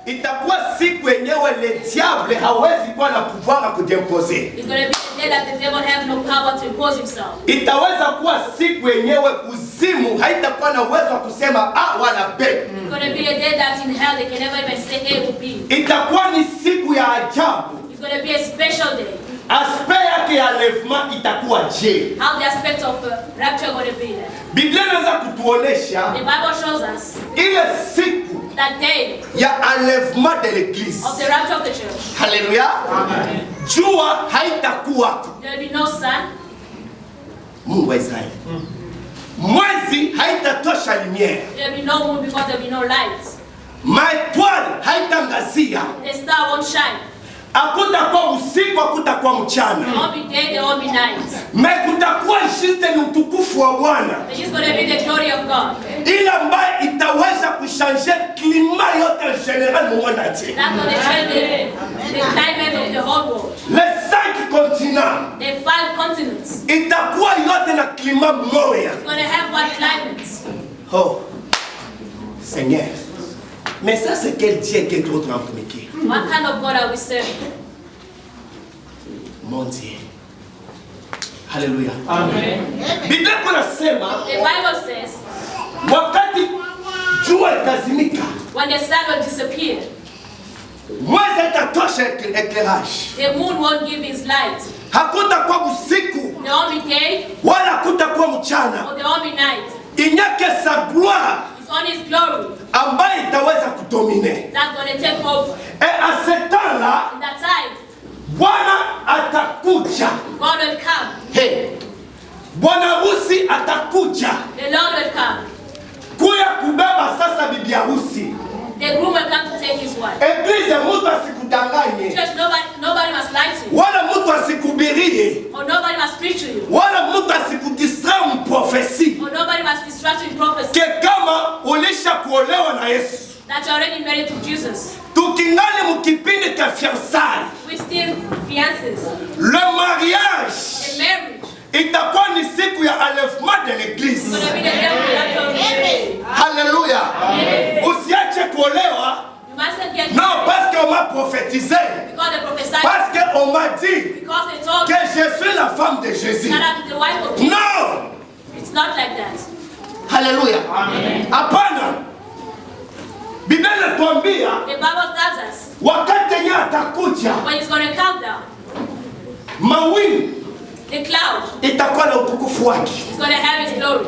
itakuwa siku yenyewe le diable hawezi kuwa na pouvoir kujimposer. It's going to be the day that the devil have no power to impose himself. Itaweza kuwa siku yenyewe kuzimu haitakuwa na uwezo wa kusema A wala B. It's going to be a day that in hell they can never even say A or B. Itakuwa ni siku ya ajabu. It's going to be a special day. Aspect yake ya lèvement itakuwa je? How the aspect of rapture going to be there. Biblia inaweza kutuonesha The Bible shows us ile siku that day ya enlèvement de l'église. of the rapture of the church. Hallelujah. Amen. Jua haitakuwa. There will be no sun. Mungu wa Israeli. Mwezi haitatosha lumière. There will be no moon because there will be no light. Maétoile haitangazia. The star won't shine. Hakutakuwa usiku, hakutakuwa mchana. There won't be day, there won't be night. Kutakuwa juste ni utukufu wa Bwana. It's just going to be the glory of God. Ile ambayo itaweza kuchanger klima yote en général mu monde entier. That's going to change the climate of the whole world. Les 5 continents. The 5 continents. Itakuwa yote na klima moja. It's going to have one climate. Oh, Seigneur. Mais ça c'est quel Dieu que tu es en train de prier? What kind of God are we serving? Mon Dieu. Hallelujah. Amen. Biblia kunasema The Bible says wakati jua itazimika, when the sun will disappear, mwezi itatosha éclairage. the moon won't give his light. Hakutakuwa usiku There won't be day wala hakutakuwa mchana. or there won't be night. Il n'y a que sa gloire It's on his glory ambayo itaweza kudomine. that's going to take over. Et à ce temps-là, In that time, Bwana atakuja. God will come. Hey, bwana harusi atakuja The Lord will come. kuya kubeba sasa bibi harusi. The groom will come to take his wife. Eglise, mtu asikudanganye, Church, nobody must lie to you. wala mtu asikubirie, Or nobody must preach to you. wala mtu asikudistra mprofesi Or nobody must distract you in prophecy. ke kama ulisha kuolewa na Yesu. That you're already married to Jesus. Tukingali mukipindi ka fiançailles, We still fiancés. le mariage The marriage itakuwa ni siku ya enlèvement de is l'église. going to be the day of the rapture of the church. Haleluya. Usiache kuolewa. You mustn't get Non, married parce qu'on m'a prophétisé. because they prophesied. Parce qu'on m'a dit Because they told que je suis la femme de Jésus. that I'm the wife of Jesus. Non. It's not like that. Haleluya. Hapana. Biblia inatuambia The Bible tells us wakati yenyewe atakuja, when he's going to come down, mawingu the cloud itakuwa na utukufu wake, is going to have his glory.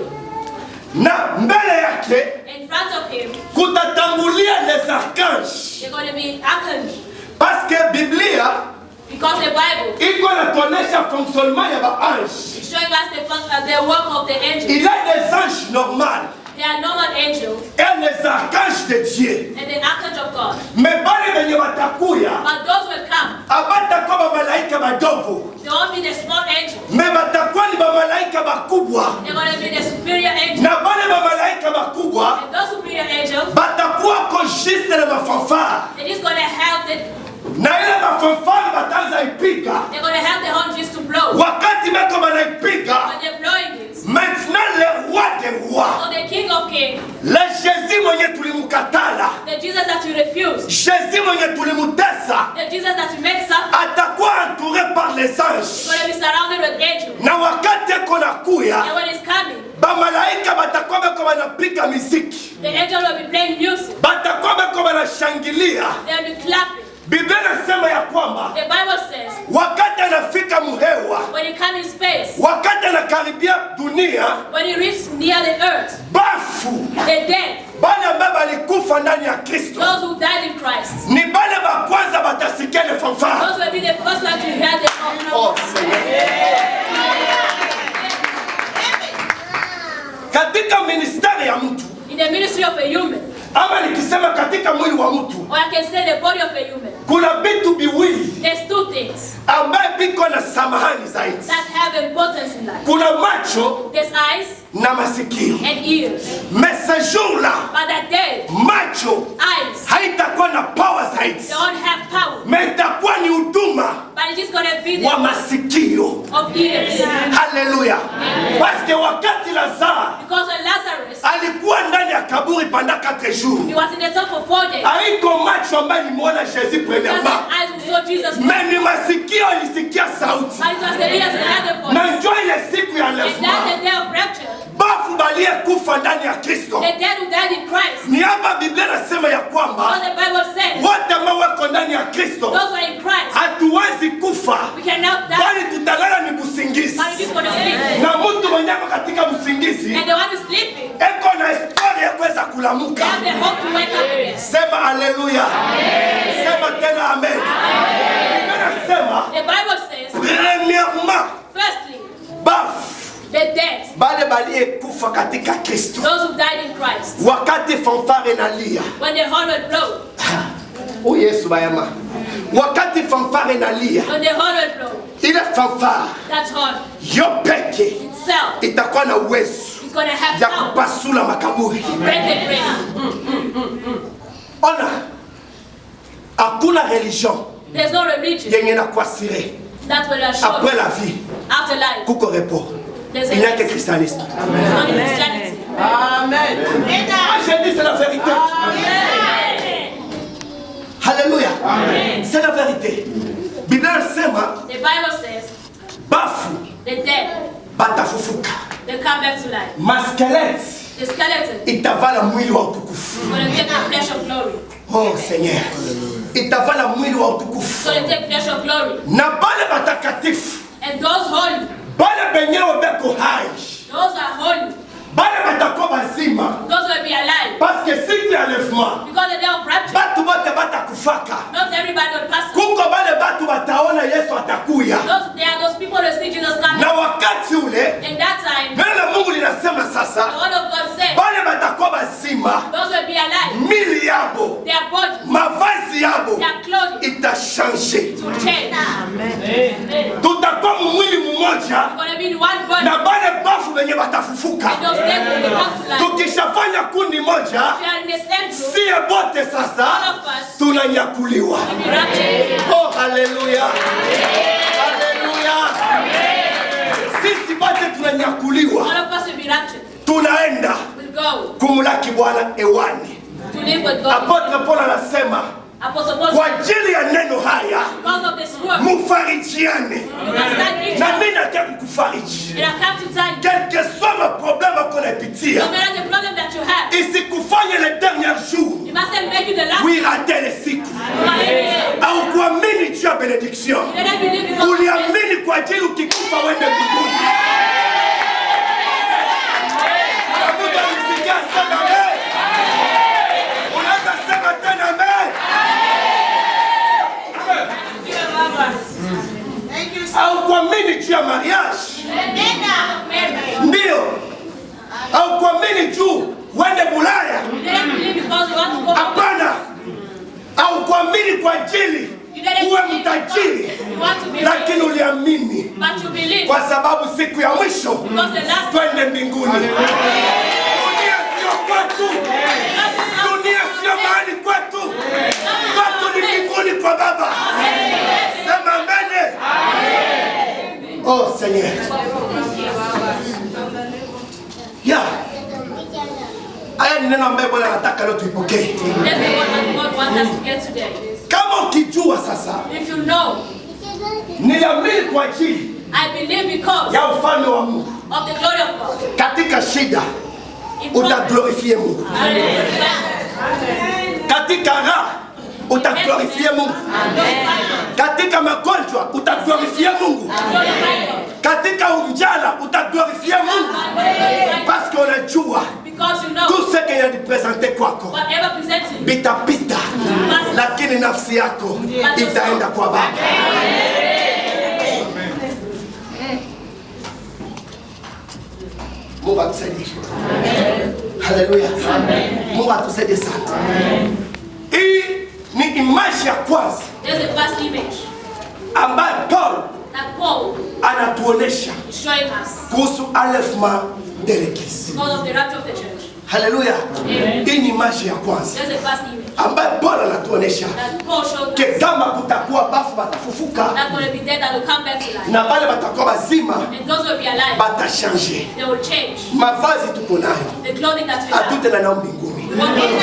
na mbele yake In front of him, kutatangulia les archanges, they're going to be archangels. parce que Biblia Because the Bible iko inatuonesha fonctionnement ya baange. is showing us the work of the angels. Il y a des anges normaux They are normal angels et les archanges de Dieu. and the archangel of God. Mais bale benye batakuya But those will come. abatakuwa bamalaika badogo, They won't be the small angels. mais batakuwa ni bamalaika bakubwa, They're going to be the superior angels. na bale bamalaika bakubwa And those superior angels, batakuwa ko juste na mafanfare, they're just going to help the, na ile mafanfare bataanza ipiga they're going to help the horns to blow. wakati beko banaipiga. When they're blowing it, Maintenant le roi des rois, so the King of Kings, le Jésus mwenye tulimukatala, the Jesus that you refuse, Jésus mwenye tulimutesa, the Jesus that you made suffer, atakuwa entouré par les is anges. going to be surrounded with angels. Na wakati eko nakuya, And when it's coming, bamalaika batakuwa beko banapiga miziki, the angel will be playing music. batakuwa beko banashangilia. They'll be clapping. Biblia inasema ya kwamba The Bible says, wakati anafika muhewa, when he comes in space, wakati anakaribia dunia, when he reaches near the earth, bafu the dead, bale ambao balikufa ndani ya Kristo those who died in Christ, ni bale ba kwanza batasikia ile fanfare. those will be the first ones to hear the Oh, Seigneur. Katika ministeri ya mtu in the ministry of a human, ama nikisema katika mwili wa mtu, or I can say the body of a human. kuna vitu viwili There's two things ambaye biko na samahani zaidi. that have importance in life. Kuna macho There's eyes na masikio. and ears. Mais ce jour-là, But that day, macho eyes, haitakuwa na power zaidi, they won't have power. mais itakuwa ni huduma But it's just going to be wa the masikio. of ears. Haleluya. Parce que wakati Lazaro Because when Lazarus, alikuwa ndani ya kaburi pendant 4 jours, he was in the tomb for 4 days. haiko macho macho ambayo ilimwona Jésus Because premièrement. the eyes who saw Jesus. Mais ni masikio ilisikia sauti. But it was the ears that heard the voice. Na njoo ile siku ya And that's enlèvement. the day of rapture. Bafu baliyekufa ndani ya Kristo. The dead who died in Christ. Ni hapa Biblia inasema ya kwamba Because the Bible says, wote ambao wako ndani ya Kristo those who are in Christ, hatuwezi kufa, we cannot die. bali tutalala ni busingizi. But we just gonna sleep. Na mtu mwenye ako katika busingizi And the one who's sleeping, eko na espoir ya kuweza they kulamuka. have the hope to wake up again. Sema haleluya. Sema tena amen. Biblia inasema The Bible says, premièrement firstly, bafu the dead, bale baliyekufa katika Kristo. those who died in Christ, Wakati fanfare inalia, when the horn will blow, o Yesu bayama. Wakati fanfare inalia, when the horn will blow, ile fanfare that horn yo peke itself itakuwa na uwezo is going to have ya power kupasula makaburi. to break the grave. Ona, hakuna religion There's no religion yenye na kuasire that will assure après you la vie after life. kuko repos. There's Il n'y a que a christianisme. it's only Christianity. Amen. Ah, j'ai dit c'est la vérité. Alléluia. C'est la vérité. Biblia inasema The Bible says, bafu the dead, batafufuka. they come back to life. Maskeleti The skeleton itavala mwili wa utukufu. is going to take the flesh of glory. Oh Seigneur. Itavala mwili wa It's utukufu. going to take flesh of glory. Na bale batakatifu, And those holy, bale benyewe beko hai, those are holy, bale batakuwa bazima. those will be alive. Parce que siku ya enlèvement, Because the day of rapture, batu bote batakufaka. not everybody will pass. Kuko bale batu bataona Yesu atakuya. There are those people that see Jesus coming. Na wakati ule, In that time, neno la Mungu linasema the sasa, word of God said, bale batakuwa bazima, those will be alive. mili yabo, Their body, mavazi yabo their clothing itashanje. will change. Tutakuwa mwili mmoja It's going to be in one body. na bale bafu wenye batafufuka. And those dead will become to life. Tukishafanya kundi moja, We are in the same group. siye bote sasa All of us tunanyakuliwa. will be raptured. Oh, haleluya. Haleluya. Sisi bote tunanyakuliwa. All of us will be raptured. Tunaenda We'll go kumlaki Bwana ewani. to live with God. Apotre Paul anasema Apostle Paul kwa said, ajili ya neno haya because of this word, mufarijiane. you must stand each Na other. mimi nataka kukufariji. And I come to tell you, Quel que soit le problème qu'on unapitia, no matter the problem that you have, isikufanye le dernier jour you mustn't make it the last. uirate le siku. You Au kuamini juu ya benediction. better believe because of this. Uliamini kwa ajili ukikufa uende mbinguni. Mungu alisikia sema amen. Unaweza sema tena amen. Au kuamini juu ya mariage. Ndio. Au kuamini juu uende Bulaya. You didn't believe because you want to go. Hapana. Au kuamini kwa ajili You didn't uwe believe mtajiri. because you want to be Lakini rich. uliamini But you believe kwa sababu siku ya mwisho because the last twende mbinguni. Dunia sio kwetu. Dunia sio mahali kwetu. Kwetu ni mbinguni kwa Baba. Sema amen. Oh Seigneur. Ya. Haya ni neno ambayo Bwana anataka leo tuipokee. That's the one that God wants us to get today. Kama ukijua sasa, If you know, niliamini kwa ajili I believe because ya ufalme wa Mungu. of the glory of God. Katika shida In God, utaglorifie Mungu. Katika raha utaglorifie Mungu. Katika magonjwa utaglorifie Mungu. Katika unjala utaglorifie Mungu. Parce que unajua because you know tout ce qu'il y a de présenté kwako whatever presents you, bitapita, lakini nafsi yako itaenda kwa Baba. Mungu atusaidie. Haleluya. Mungu atusaidie sana. Hii ni image ya kwanza there's the first image ambayo Paul that Paul anatuonesha is showing us kuhusu enlèvement de l'église. because of the rapture of the church. Haleluya. Hii ni image ya kwanza There's the first image ambayo Paul anatuonesha that Paul showed ke us kama kutakuwa bafu batafufuka that's going to be dead that will come back to life. na wale batakuwa bazima And those will be alive, batashanje. they will change. Mavazi tuko nayo The clothing that we have hatute na nao mbinguni. will be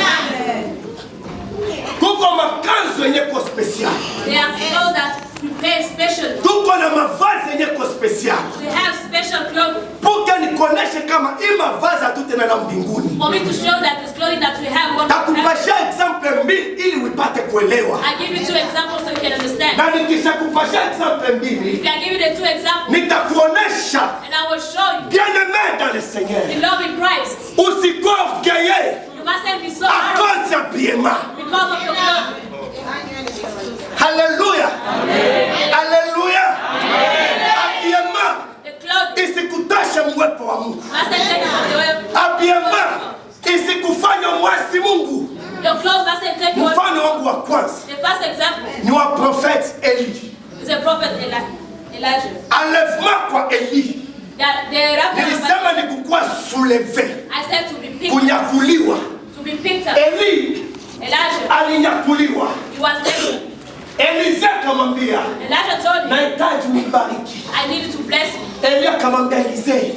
Kuko makanzo yenye ko special. They are clothes that prepare specially. Tuko na mavazi yenye ko special. We have special clothing. Puka nikoneshe kama hii mavazi hatutena na mbinguni. For me to show that this clothing that we have won't Takupasha example mbili ili upate kuelewa. I give you 2 examples so you can understand. Na nikishakupasha example mbili, If I give you the 2 examples, nitakuonesha and I will show you bien-aimé dans le Seigneur. the love in Christ. Usikuwa orgueilleux You mustn't be so à arrogant cause ya biema. because of your clothing. Haleluya. Haleluya. Abiema The clothing isikutoshe mwepo wa Mungu. mustn't take you from the way. Abiema isikufanya mwasi Mungu. Your clothes mustn't take you. Mfano wangu wa kwanza The first example ni wa prophet Eli. is a prophet Elijah. Enlèvement kwa Eli. The rapture Nilisema ni kukua souleve, I said to be picked, kunyakuliwa. to be picked up. Eli Elijah, alinyakuliwa. he was naked. Elisha akamwambia, Elijah told him, nahitaji unibariki. I need you to bless me. Eli akamwambia Elisee,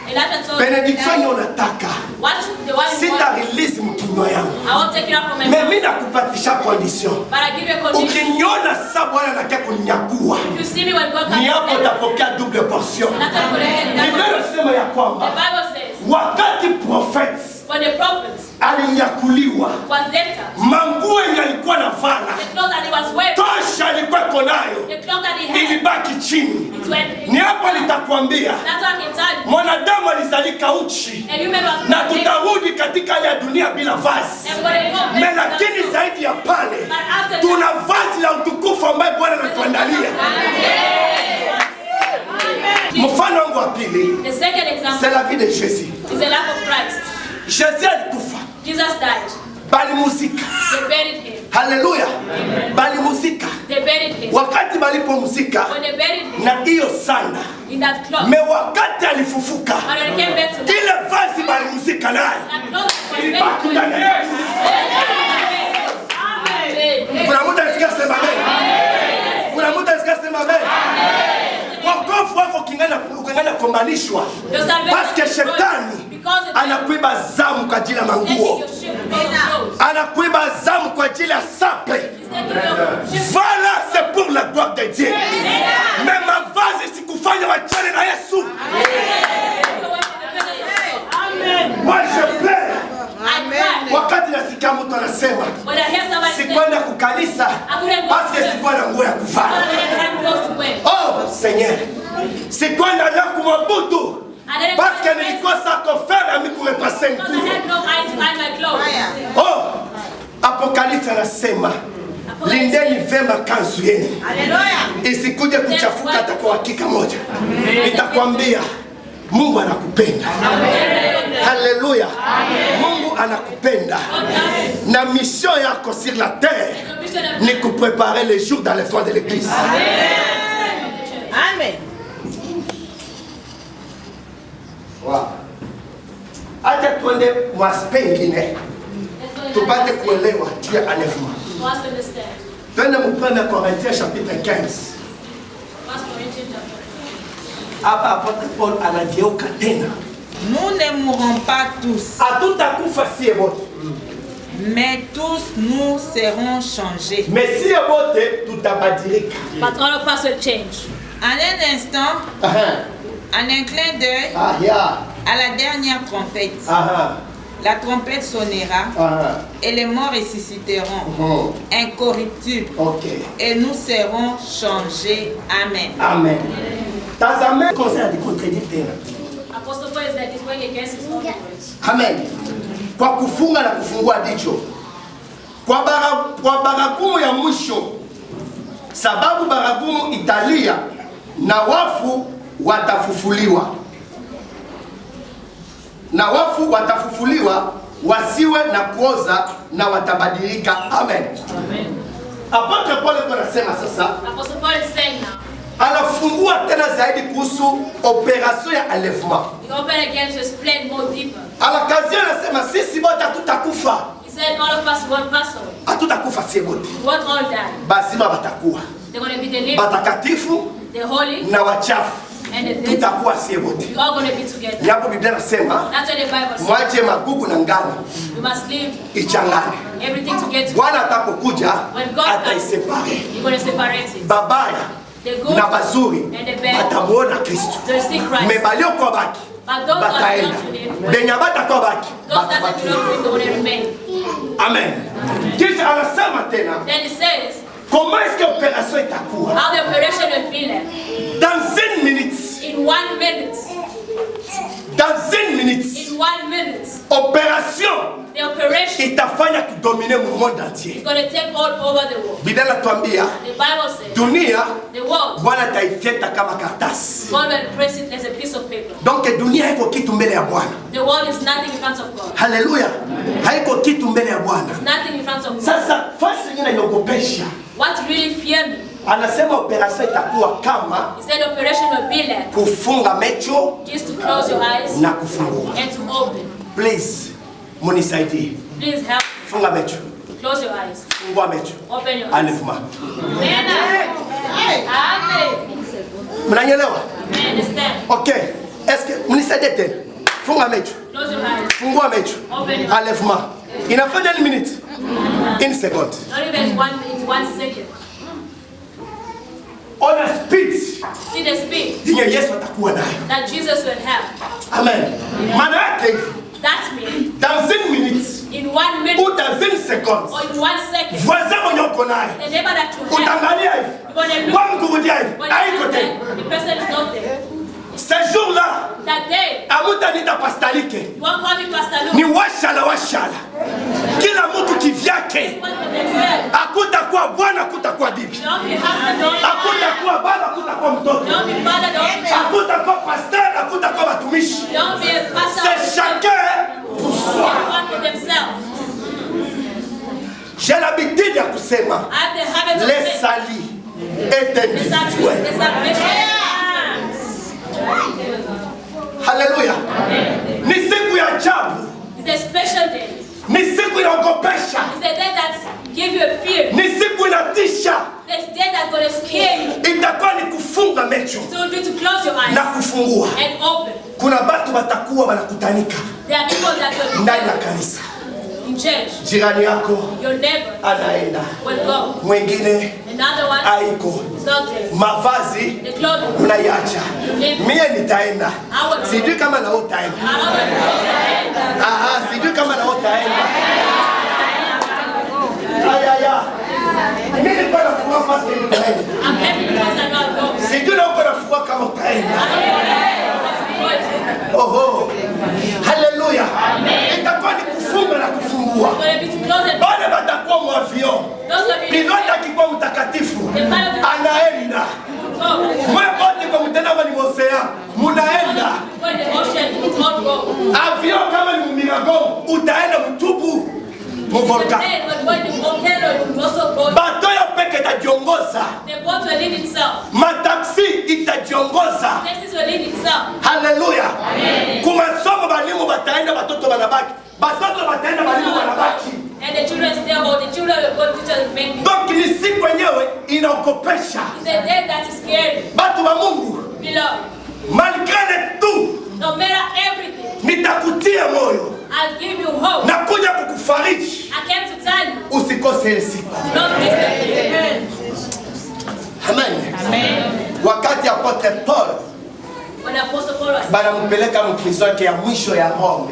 Elijah told him, benediction yenye unataka what the one you sita want, release mkinywa yangu. I won't take it out from my Mimi mouth. nakupatisha condition. But I give you a condition. Ukiniona sasa Bwana anataka kuninyakua, If you see me when God ni comes, hapo utapokea double portion. that's what I'm Biblia inasema ya The kwamba Bible says, wakati prophets when the prophet alinyakuliwa, was lifted up, manguo yenye alikuwa navala, the clothes that he was wearing, tosha alikuwa nayo the clothes that he had, ilibaki chini. it went. Ni hapa nitakwambia That's what I can tell you. mwanadamu alizalika uchi And human was na naked. tutarudi katika hali ya dunia bila vazi. And when they go back, Lakini zaidi ya pale tuna vazi la utukufu ambaye Bwana anatuandalia. Mfano wangu wa pili, the second example c'est la vie de Jésus. is the life of Christ. Jésus alikufa, Jesus died. balimuzika. They buried him. Haleluya. Balimuzika. They buried him. Wakati balipomuzika When they buried him na hiyo sana, in that cloth, me wakati alifufuka, when they came back to life, ile vazi balimuzika nayo that cloth was ilibaki buried. ndani ya Yesu. Amen. Kuna mtu asikia sema amen. Kuna mtu asikia sema amen. Wokovu wako ukingana kombanishwa. Paske shetani anakuiba zamu kwa ajili ya manguo. Anakuiba zamu kwa ajili ya sape. Voilà, c'est pour la gloire de Dieu. Mais mavazi sikufanya wachane na Yesu. Moi je pleure. Wakati nasikia mtu anasema sikwenda kukanisa paske sikuwa na nguo ya kuvaa. Oh Seigneur, sikwenda leo kumwabudu paske nilikuwa sakofera ya mikurepase nguo. Oh, Apokalipsi anasema lindeni vema kanzu yenu isikuje kuchafuka hata kwa hakika moja. Nitakwambia Mungu anakupenda. Haleluya. Mungu anakupenda. Na mission yako sur la terre ni kupréparer les jours d'enlèvement de l'église. Amen. Wow. Acha tuende mwaspe ingine tupate kuelewa juu ya enlèvement. Twende mu 1 Corinthiens chapitre 15. Hapa apôtre Paul anageuka tena. Nous ne mourrons pas tous, Hatutakufa sie wote. mais tous nous serons changés. Mais sie wote tutabadilika. But all of us will change. En un instant, en un clin d'œil, Ah yeah. à la dernière trompette, la trompette sonnera et les morts ressusciteront, incorruptibles, et nous serons changés. Amen. Amen. Tazame conseil de contredire tena. Apostle Paul is like he's going against his own words. Amen. Kwa kufunga na kufungua dicho. Kwa baragumu ya mwisho. Sababu baragumu italia na wafu watafufuliwa. Na wafu watafufuliwa wasiwe na kuoza na watabadilika. Amen. Amen. Apôtre Paul anasema sasa. Apostle Paul is saying now. Anafungua tena zaidi kuhusu operation ya enlèvement. He opened again to explain more deeper. Alakazi anasema sisi wote hatutakufa. He said all of us won't pass away. Hatutakufa sisi wote. We won't all die. Basima batakuwa. They're going to be the living, Batakatifu the holy, na wachafu. tutakuwa sie wote. We all going to be together. Yapo Biblia nasema, That's what the Bible says. mwache magugu na ngano You must leave ichangane. everything together. Bwana atapokuja When God comes, ataisepare. you're going to separate it. Babaya The good na bazuri and the bad. batamuona Kristo. They'll see Christ. Mebalio kwa baki But those that bataenda. belong to him, Benya batakuwa baki those that batabaki. belong to him, they will remain. Amen. Kisha anasema tena, Then he says, comment est-ce que l'opération itakuwa? how the operation will be like. Dans une minute. In 1 minute. Dans une minute. In 1 minute. Opération The operation itafanya kudomine mu monde entier. is going to take all over the world. Biblia inatuambia The Bible says, dunia the world, Bwana ataifyeta kama karatasi. God will press it as a piece of paper. Donc dunia haiko kitu mbele ya Bwana. The world is nothing in front of God. Haleluya. Haiko kitu mbele ya Bwana. Nothing in front of God. Sasa fasi nyingine inogopesha. What really fear me Anasema operation itakuwa kama is that the operation will be like kufunga macho just to close your eyes na kufungua. and to open. Please, munisaidie. Please help. Funga macho. Close your eyes. Fungua macho. Open your eyes. Alifuma. Amen. Amen. Mnanielewa? I understand. Okay. Est-ce que munisaidie tena? Funga macho. Close your eyes. Fungua macho. Open your eyes. Alifuma. Inafanya ni minute. In second. Not even 1 minute, 1 second. On a speed. See the speed Yenye Yesu atakuwa nayo. that Jesus will have. Amen. Maana yake hivi. That means Dans une minute in 1 minute ou dans une seconde. or in 1 second, Voisin mwenye uko naye. the neighbor that you have, Utangalia hivi. you're going to look. Kwa mkurudia hivi. When you Haiko look tena. there, the person is not there. Ce jour-là, That day, amutanita pastalike. you won't call me Pastor Luke. Ni washala washala. Kila mtu kivyake. One for themselves. Hakutakuwa bwana, hakutakuwa bibi. Don't be husband, don't be wife. Hakutakuwa baba, hakutakuwa mtoto. Don't be father, don't be child. Hakutakuwa pasteur, hakutakuwa watumishi. Don't be a pastor. C'est chacun pour soi. One for themselves. J'ai l'habitude ya kusema I have the habit of les saying, salis est the individuel. salvation. Haleluya. Ni siku ya ajabu. It's a special day. Ni siku inaogopesha. It's a day that gives you a fear. Ni siku inatisha. It's a day that's going to scare you. Itakuwa ni kufunga macho So you need to close your eyes na kufungua. and open. Kuna watu watakuwa wanakutanika There are people that will ndani ya kanisa. in church. Jirani yako Your neighbor anaenda, will go. mwingine Another one haiko. is not there. Mavazi The clothing. unaiacha. Mie nitaenda, sijui kama na utaenda. I don't want to Aha, sijui kama na utaenda. Ayaya. Mimi niko na furaha basi nitaenda. I'm happy because I know I'll go. Sijui na uko na furaha kama utaenda. Oho. Haleluya. Itakuwa ni kufunga na kufungua. It's going to be to close and Wale watakuwa mwavion. those of you Pilota akikuwa mtakatifu anaenda. go. Mwe wote kwa mtenda ni Mosea. Munaenda. Go in the ocean, you won't go. Avion kama ni Mirago, utaenda mtupu. Muvolka. Then when going to the volcano, you also go. Bato ya peke itajiongoza. The boat will lead itself. Mataksi itajiongoza. Taxis will lead itself. Haleluya. Kumasomo balimu bataenda, batoto banabaki. Batoto bataenda, balimu banabaki. And the children stay or the children will go, teachers will make it. Donc ni siku yenyewe inaogopesha. It's a day that is scary. Batu wa Mungu, Beloved, malgré tout, no matter everything, nitakutia moyo. I'll give you hope. Nakuja kukufariji. I came to tell you, Usikose ile siku. do not miss the day. Amen. Amen. Wakati apotre Paul When Apostle Paul was banampeleka mkristo yake ya mwisho ya Rome.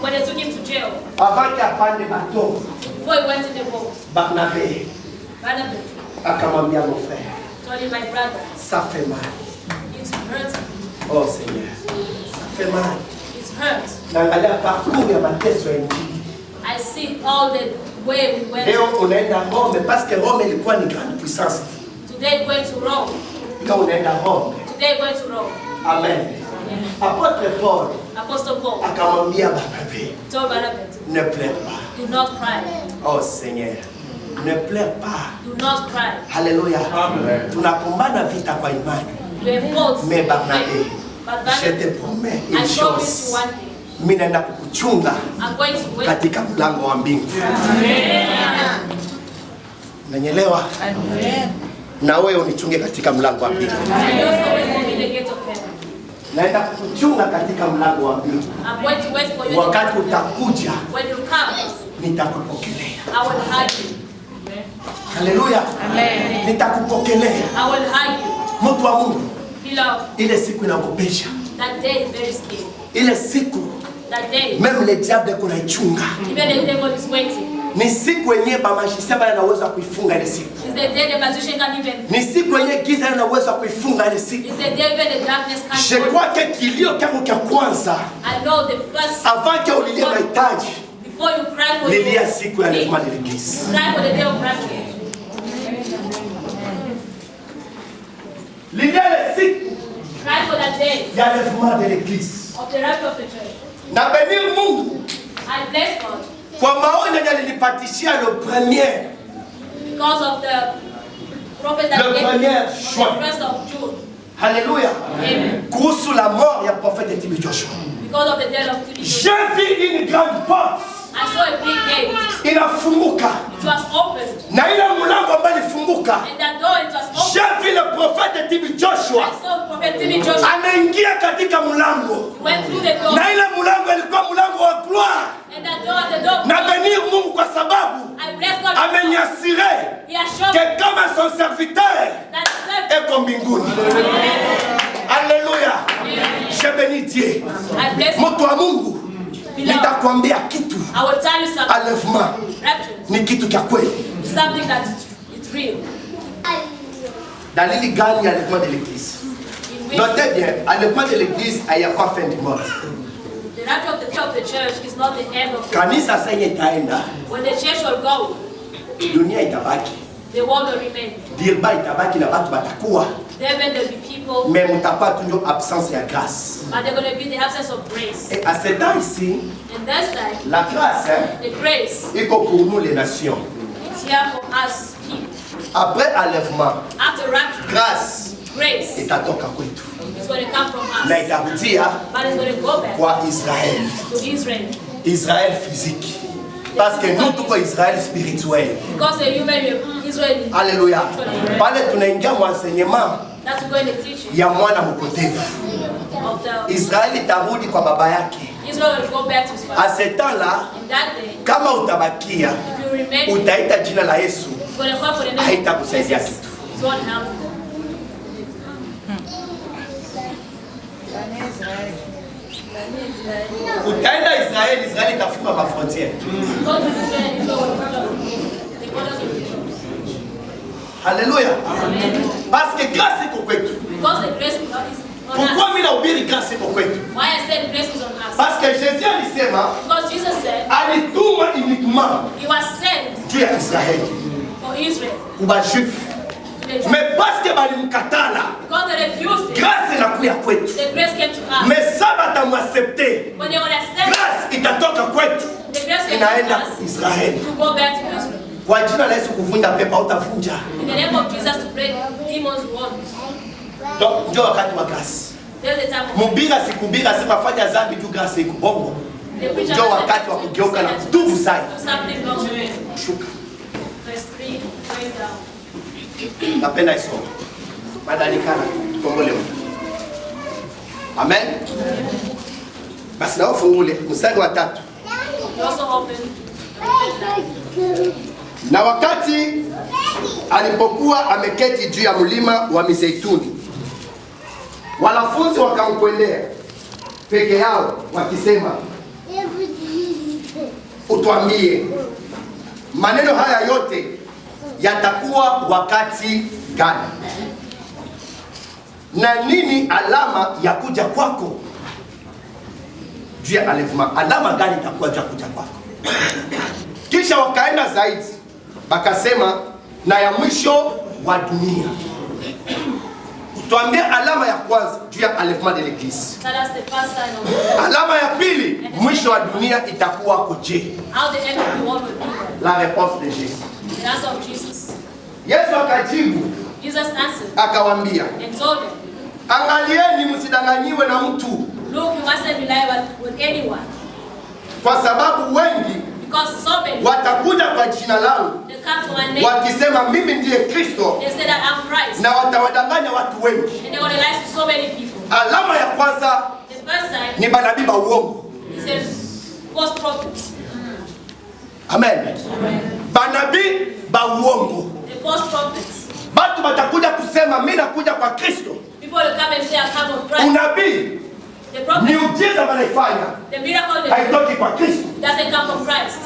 when they took him to jail, Avant apande bateau, before he went in the boat, Barnabé Barnabas akamwambia mon frère, told him, my brother, ça fait mal. it's hurt. Oh Seigneur, ça fait mal. It's hurt. Naangalia parcours ya mateso ya Injili. I see all the way we went. Leo unaenda Rome parce que Rome ilikuwa ni grande puissance. Today going to Rome. Leo unaenda Rome. Today going to Rome. Amen. Apotre Paul Apostle Paul akamwambia Barnabé, told Barnabas, ne pleure pas. do not cry. Oh Seigneur, ne pleure pas. Do not cry. Haleluya. Tunapambana vita kwa imani. You have fought. Mais Barnabé, But je Barnabas, te promets I une promise you chose. one thing. Mimi naenda kukuchunga I'm going to wait. katika mlango wa mbingu. Unanielewa? Amen. Na wewe unichunge katika mlango wa mbingu. And you also wait for me in the gate of heaven. Naenda kukuchunga katika mlango wa mbingu. I'm going to wait for you. Wakati utakuja, when you come, nitakupokelea. I will hug you. Haleluya. Amen. Nitakupokelea. I will hug you. Mtu wa Mungu. Beloved, Ile siku inakopesha. that day is very scary. Ile siku, That day, même le diable kunaichunga. even the devil is waiting. Ni siku yenyewe bamashisa bana naweza kuifunga ile siku. It's the day the magician can even. Ni siku yenyewe giza inaweza kuifunga ile siku. It's the day even the darkness can. Je crois que kilio chako cha kwanza I know the first. avant que ulilie mahitaji, Before you cry for lilia siku ya levement de l'église. cry for the day of rapture. Lilia ile siku Cry for that day ya levement de l'église. of the rapture of the church. Na benir Mungu I bless God kwa maoni alilipatishia le premier. because of the prophet that Le gave premier on choix. the 1st of June. Alléluia. Amen. Kuhusu la mort ya prophète Tibi Joshua. Because of the death of Timothy. J'ai vu une grande porte I saw a big gate. inafunguka. It was opened. Na ile mlango ambao ilifunguka, And that door, it was opened. j'ai vu le prophète Tibi Joshua I saw prophet Timothy Joshua anaingia katika mlango. went through the door. Na ile mlango ilikuwa mlango wa gloire. And that door, the door. Na benir Mungu kwa sababu I bless God. ameniasire He has shown que kama son serviteur that served. eko mbinguni. Alléluia. Je bénis Dieu. I bless Mtu wa Mungu, nitakwambia kitu. I will tell you something. Enlèvement Rapture ni kitu cha kweli. is something that it's real. Dalili gani ya enlèvement de l'église? In which Notez bien, enlèvement de l'église hayakuwa fin du monde. the rapture of the church is not the end of the Kanisa sasa itaenda, When the church will go, dunia itabaki. the world will remain. Dirba itabaki na watu batakuwa. There will be people, Mais mutapata ndio absence ya grâce. but they're going to be the absence of grace. Et à ce temps ici, And this time, la grâce the grace iko pour nous les nations. is here for us people. Après enlèvement, After rapture, grâce grace itatoka kwetu is going to come from na us. itarudia But it's going to go back kwa Israël. to Israel. Israël physique. Parce que nous tuko Israël spirituel. Because the human Israel is Alléluia. Pale tunaingia mwenseignement that's going to teach you ya mwana mpotevu. of the Israeli itarudi kwa baba yake. Israel will go back to his À father. ce temps-là, In that day, kama utabakia, if you remain, utaita jina la Yesu, you're going to call for the name of haitakusaidia Jesus. kitu. It won't help you. Utaenda Israeli, Israeli itafunga mafrontiere. Go to Israel, Israel will close the borders of Israel. Alléluia. Parce que grâce iko kwetu. Because the grace is on Pourquoi us. mimi nahubiri grâce iko kwetu? Why I said grace is on us? Parce que Jésus alisema Because Jesus said alituma uniquement he was sent juu ya Israeli for Israel. kuba juif. To the Jews. Mais parce que balimkatala, Because they refused it, grâce inakuya kwetu. the grace came to us. Mais ça batamwaccepte, When they understand, grâce itatoka kwetu the grace came inaenda to us Israeli. to go back to Israel. Kwa jina la Yesu kuvunja pepo utavunja. In the name of Jesus to break demons' bonds. Donc ndio wakati wa grâce. There's the time of Mubira sikubira sema fanya dhambi juu grâce iko bongo. the preacher. Ndio wakati wa kugeuka na kutubu sana. Something wrong with it. Shuka. Verse 3, going down. Napenda isoma. Madalikana tukombolewe. Amen. Basi nao fungule mstari wa 3. You also open Na wakati alipokuwa ameketi juu ya mlima wa Mizeituni, wanafunzi wakamkwendea peke yao wakisema, utuambie maneno haya yote yatakuwa wakati gani? Na nini alama ya kuja kwako? Juu ya enlèvement, alama gani itakuwa juu ya kuja kwako? Kisha wakaenda zaidi, bakasema na ya mwisho wa dunia. Tuambie alama ya kwanza juu ya enlèvement de l'église. tell us the first sign of Alama ya pili, mwisho wa dunia itakuwa koje? how the end of the world will be. La réponse de Jésus. The answer of Jesus. Yesu akajibu Jesus answered akawaambia, and told them, angalieni msidanganyiwe na mtu, look, you mustn't rely with anyone. kwa sababu wengi Because so many, watakuja kwa jina langu they come to my name, wakisema mimi ndiye Kristo, they say that I'm Christ. na watawadanganya watu wengi. And they're going to lie to so many people. Alama ya kwanza ni manabii ba uongo. False prophets. Amen. Manabii ba uongo. The false prophets. Batu batakuja kusema mimi nakuja kwa Kristo. People will come and say I come of Christ. Unabii. The prophet. Miujiza wanaifanya. The miracle haitoki kwa Kristo. doesn't come from Christ.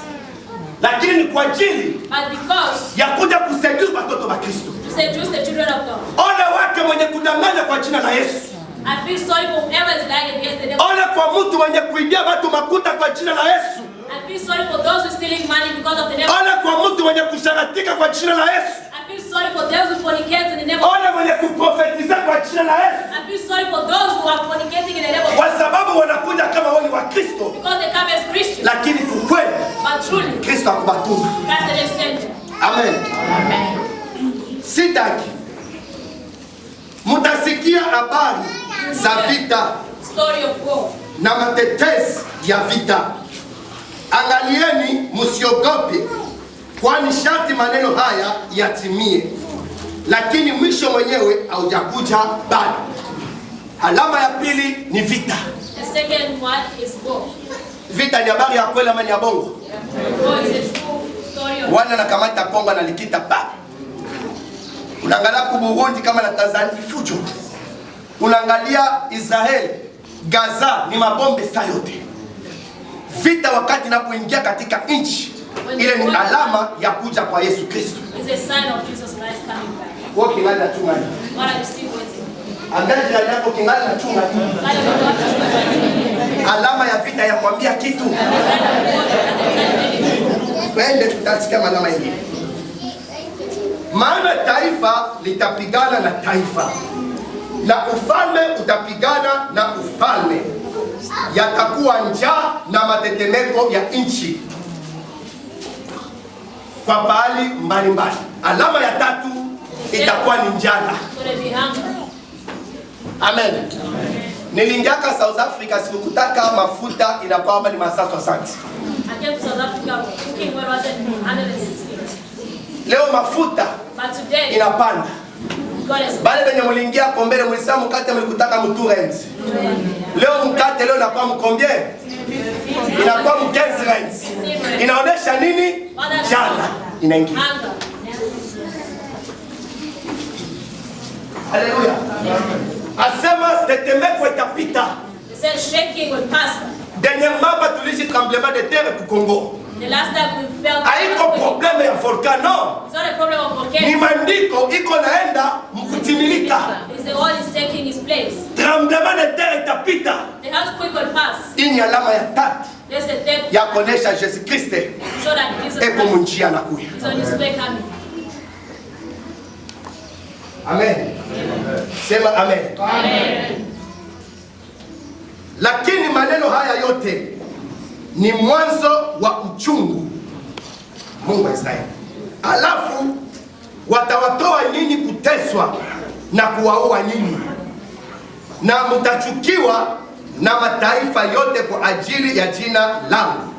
Lakini ni kwa ajili but because ya kuja kuseduce watoto wa Kristo. To seduce the children of God. Ole wake mwenye kudanganya kwa jina la Yesu. I feel sorry for whoever is lying against the devil. Ole kwa mtu mwenye kuibia watu makuta kwa jina la Yesu. I feel sorry for those who are stealing money because of the devil. Ole kwa mtu mwenye kusharatika kwa jina la Yesu. I feel sorry for those who fornicate in the name of Ole mwenye kuprofetiza kwa jina la Yesu. I feel sorry for those who are fornicating in the name of Kwa sababu wanakuja kama wao ni wa Kristo. Because they come as Christians. Lakini kwa kweli But truly Kristo akubatuma. Christ didn't send them. Amen. Sitaki mutasikia habari za vita Story of war. na matetezi ya vita. Angalieni msiogope, kwani sharti maneno haya yatimie, lakini mwisho mwenyewe haujakuja bado. Alama ya pili ni vita. The second one is war. Vita ni habari ya kweli ama ni ya bongo? War is a true story of Wana nakamata Kongo na likita pa. Unaangalia ku Burundi kama na Tanzania fujo. Unaangalia Israel, Gaza ni mabombe saa yote. Vita wakati inapoingia katika nchi, ile ni alama ya kuja kwa Yesu Kristo. It's a sign of Jesus Christ coming back. Kwa kingali na chunga. What are you still waiting? Angalia jirani yako kingali na chunga. What are you waiting? Alama ya vita ya kwambia kitu. Twende tutasikia alama nyingine. Maana taifa litapigana na taifa, na ufalme utapigana na ufalme. Yatakuwa njaa na matetemeko ya nchi kwa pahali mbalimbali. Alama ya tatu itakuwa ni njala. Amen. Niliingiaka South Africa, sikutaka mafuta inakuwa ni masaa 60. I came to South Africa cooking when I was 160. Leo mafuta inapanda. Bale benye muliingia kombele mulisema mkate mlikutaka mturenzi. Leo mkate leo inakuwa mkombie. Inakuwa mkenzi renzi. Inaonesha nini? Jana inaingia. Haleluya. Asema tetemeko itapita. Shaking will pass. Dernièrement tulishi tremblement de terre ku Congo. The last time we felt haiko probleme ya volcano. It's not a problem of volcano. Ni maandiko iko naenda mkutimilika. It's the oil is taking its place. Tremblement de terre itapita. The earthquake will pass. Hii ni alama ya tatu ya kuonesha Yesu Kristo eko munjia anakuja. He's on his way coming. Amen. Sema amen. Amen. Lakini maneno haya yote ni mwanzo wa uchungu Mungu wa Israeli. Alafu watawatoa nyinyi kuteswa na kuwaua nyinyi, na mtachukiwa na mataifa yote kwa ajili ya jina langu.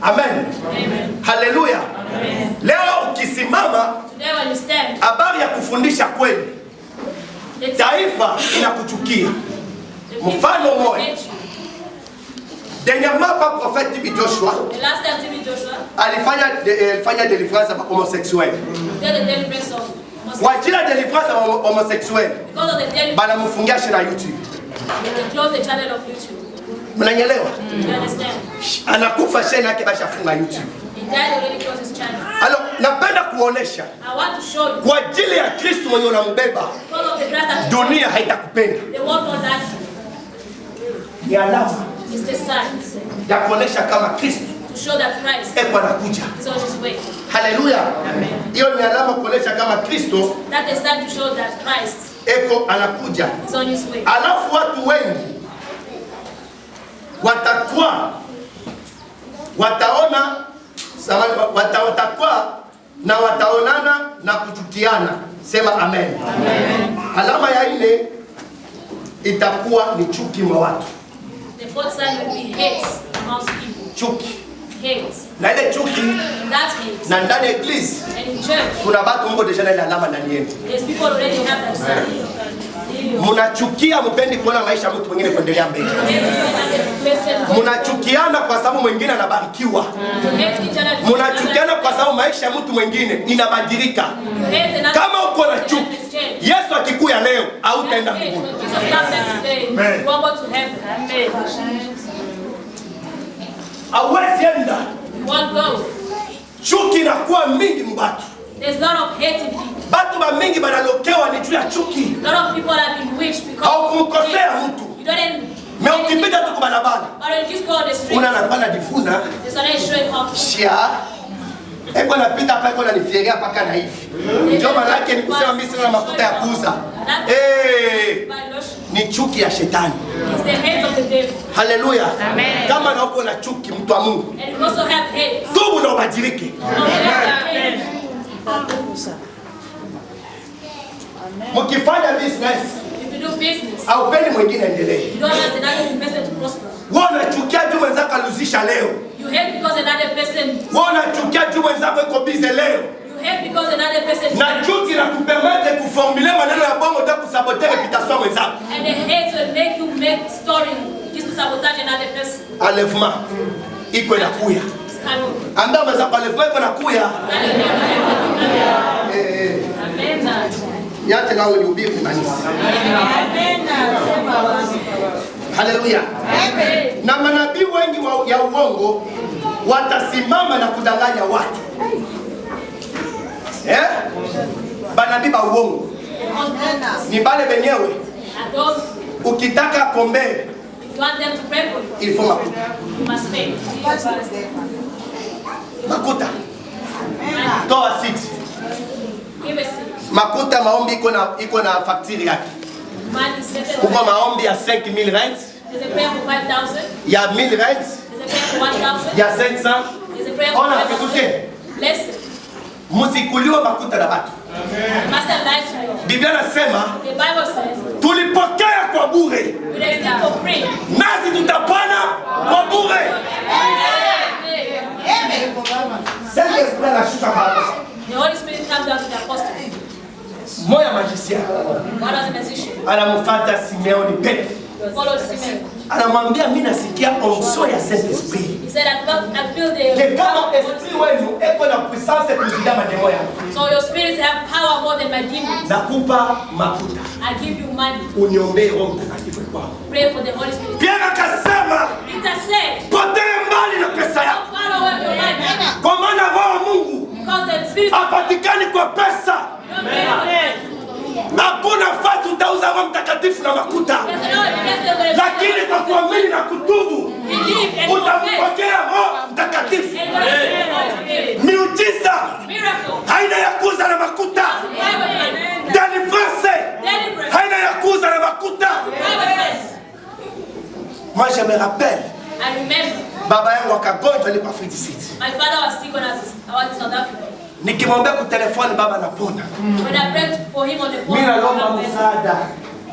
Amen. Amen. Haleluya. Amen. Leo ukisimama habari ya kufundisha kweli, taifa inakuchukia. Mfano mmoja, dernièrement pas prophète Tibi Joshua, alifanya deliverance kwa homosexuel. Kwa ajili ya deliverance kwa homosexuel, bana mfungia shina YouTube. Mnanyelewa? Anakufa shina yake basha funga YouTube. Alors, napenda kuonesha kwa ajili ya Kristo mwenye unambeba, dunia haitakupenda. Ni alama ya kuonesha kama Kristo eko anakuja. Haleluya. Hiyo ni alama kuonesha kama Kristo eko anakuja. Alafu watu wengi watakuwa na wataonana na kuchukiana. Sema amen. Amen. Alama ya ine itakuwa ni chuki mwa watu. The fourth sign will be hate amongst people. Chuki. Hate. Na ile chuki na ndani ya iglesia kuna watu Mungu deja na ile alama ndani yenu. There's people already have that sign. Munachukia mpendi kuona maisha mtu mwingine kuendelea mbele. Munachukiana kwa sababu mwingine anabarikiwa. Munachukiana kwa sababu maisha ya mtu mwingine inabadilika. Kama uko na chuki, Yesu akikuya leo hautaenda mbinguni. Hauwezi enda. Chuki inakuwa mingi mbatu. There's a lot of hate in people. Batu ba mingi banalokewa ni juu ya chuki. A lot of people have been witched because au kumkosea mtu. You don't. Me ukipita tu kwa barabara. But when you just go on the street. Una anapanda difuna. There's a nice showing off. Shia. Eko napita hapa eko nanifiria paka na hivi. Ndio maana yake ni kusema mimi sina mafuta ya kuuza. Ni chuki ya shetani. It's the hate of the devil. Hallelujah. Amen. Kama na uko na chuki mtu wa Mungu. And you also have hate. Tubu na ubadilike. Amen. Mkifanya business, if you do business, au pendi mwingine endelee. You don't want another person to prosper. Wewe unachukia tu mwenzako aluzisha leo. You hate because another person. Wewe unachukia tu mwenzako yuko busy leo. You hate because another person. Na chuki na kupermete kuformuler maneno ya bongo ndio kusaboter reputation mwenzako. And the hate will make you make story just to sabotage another person. Enlèvement iko inakuya. Anda mwenzako enlèvement iko inakuya. Amen. Yate nao ni ubiri kanisa. Amen. Hallelujah. Amen. Na manabii wengi ya uongo watasimama na kudanganya watu. Banabii ba uongo. Ni bale benyewe. Ukitaka kombe, il faut makuta. Makuta. Toa siti. Makuta maombi iko na facture yake. Kuko maombi ya 5000 rent. Ya 1000 rent. Ya 500. Ona kikuke. Musikuliwa makuta na batu. Biblia inasema tulipokea kwa bure. Nasi tutapana kwa bure. The Holy Spirit comes down to the apostle. Moya magicien. One was a musician. Anamfuata Simeoni Petro. Followed Simeon. Anamwambia mimi nasikia onso ya Saint-Esprit. He said I feel the kama esprit wenu eko na puissance kuzida mademo yangu. So your spirits have power more than my demons. Nakupa mafuta. I give you money. Uniombee Roho Mtakatifu kwako. Pray for the Holy Spirit. Pierre akasema, Peter said, potea mbali na pesa yako. far away from your money. Kwa maana Roho wa Mungu Because the spirit hapatikani kwa pesa. Hakuna fasi utauza Roho Mtakatifu na makuta. Lakini kwa kuamini na kutubu utampokea Roho Mtakatifu. Miujiza haina ya kuuza na makuta. Deliverance haina ya kuuza na makuta. Moi je me rappelle, I remember baba yangu akagonjwa alikuwa Afrika Kusini. my father was sick when I was in South Africa. Nikimwambia kwa telefoni baba anapona. When I prayed for him on the phone, Mimi naomba msaada.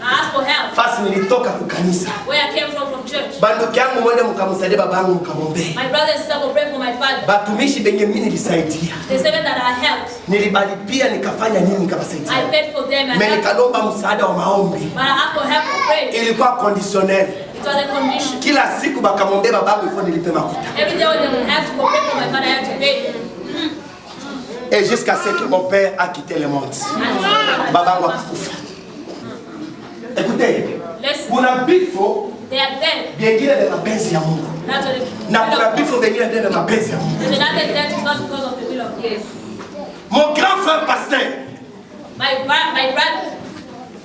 I asked for help. Fasi nilitoka kwa kanisa. Where I came from church. Banduki yangu mwende mkamsaidie baba yangu mkamwombee. My brother and sister will pray for my father. Batumishi benye mimi nilisaidia. The seven that I helped. Nilibalipia nikafanya nini nikawasaidia. I paid for them and mimi nikalomba msaada wa maombi. But I asked for help to pray. Ilikuwa conditionnel. It was a condition. Kila siku bakamwombea babangu ifo nilipe makuta. Every day when they would have to go pray for my father, I had to pay. Et jusqu'à ce que mon père a quitté le monde. Babangu akakufa. Écoutez, kuna bifo vingine vya mapenzi ya Mungu. Na kuna bifo vingine vya mapenzi ya Mungu. Mon grand frère pasteur, my brother,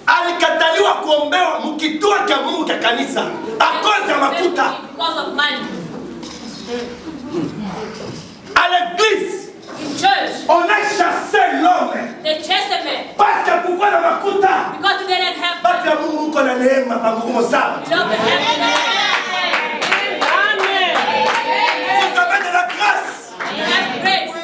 alikataliwa kuombewa mkituo cha Mungu cha kanisa akoze ya makuta. Because of money. À l'église, in church, on a chassé l'homme. They chased a man. Parce que pourquoi na makuta? Because they didn't have batu ya Mungu mko na neema pangumo sana. You don't have Vous avez de la grâce. You have grace.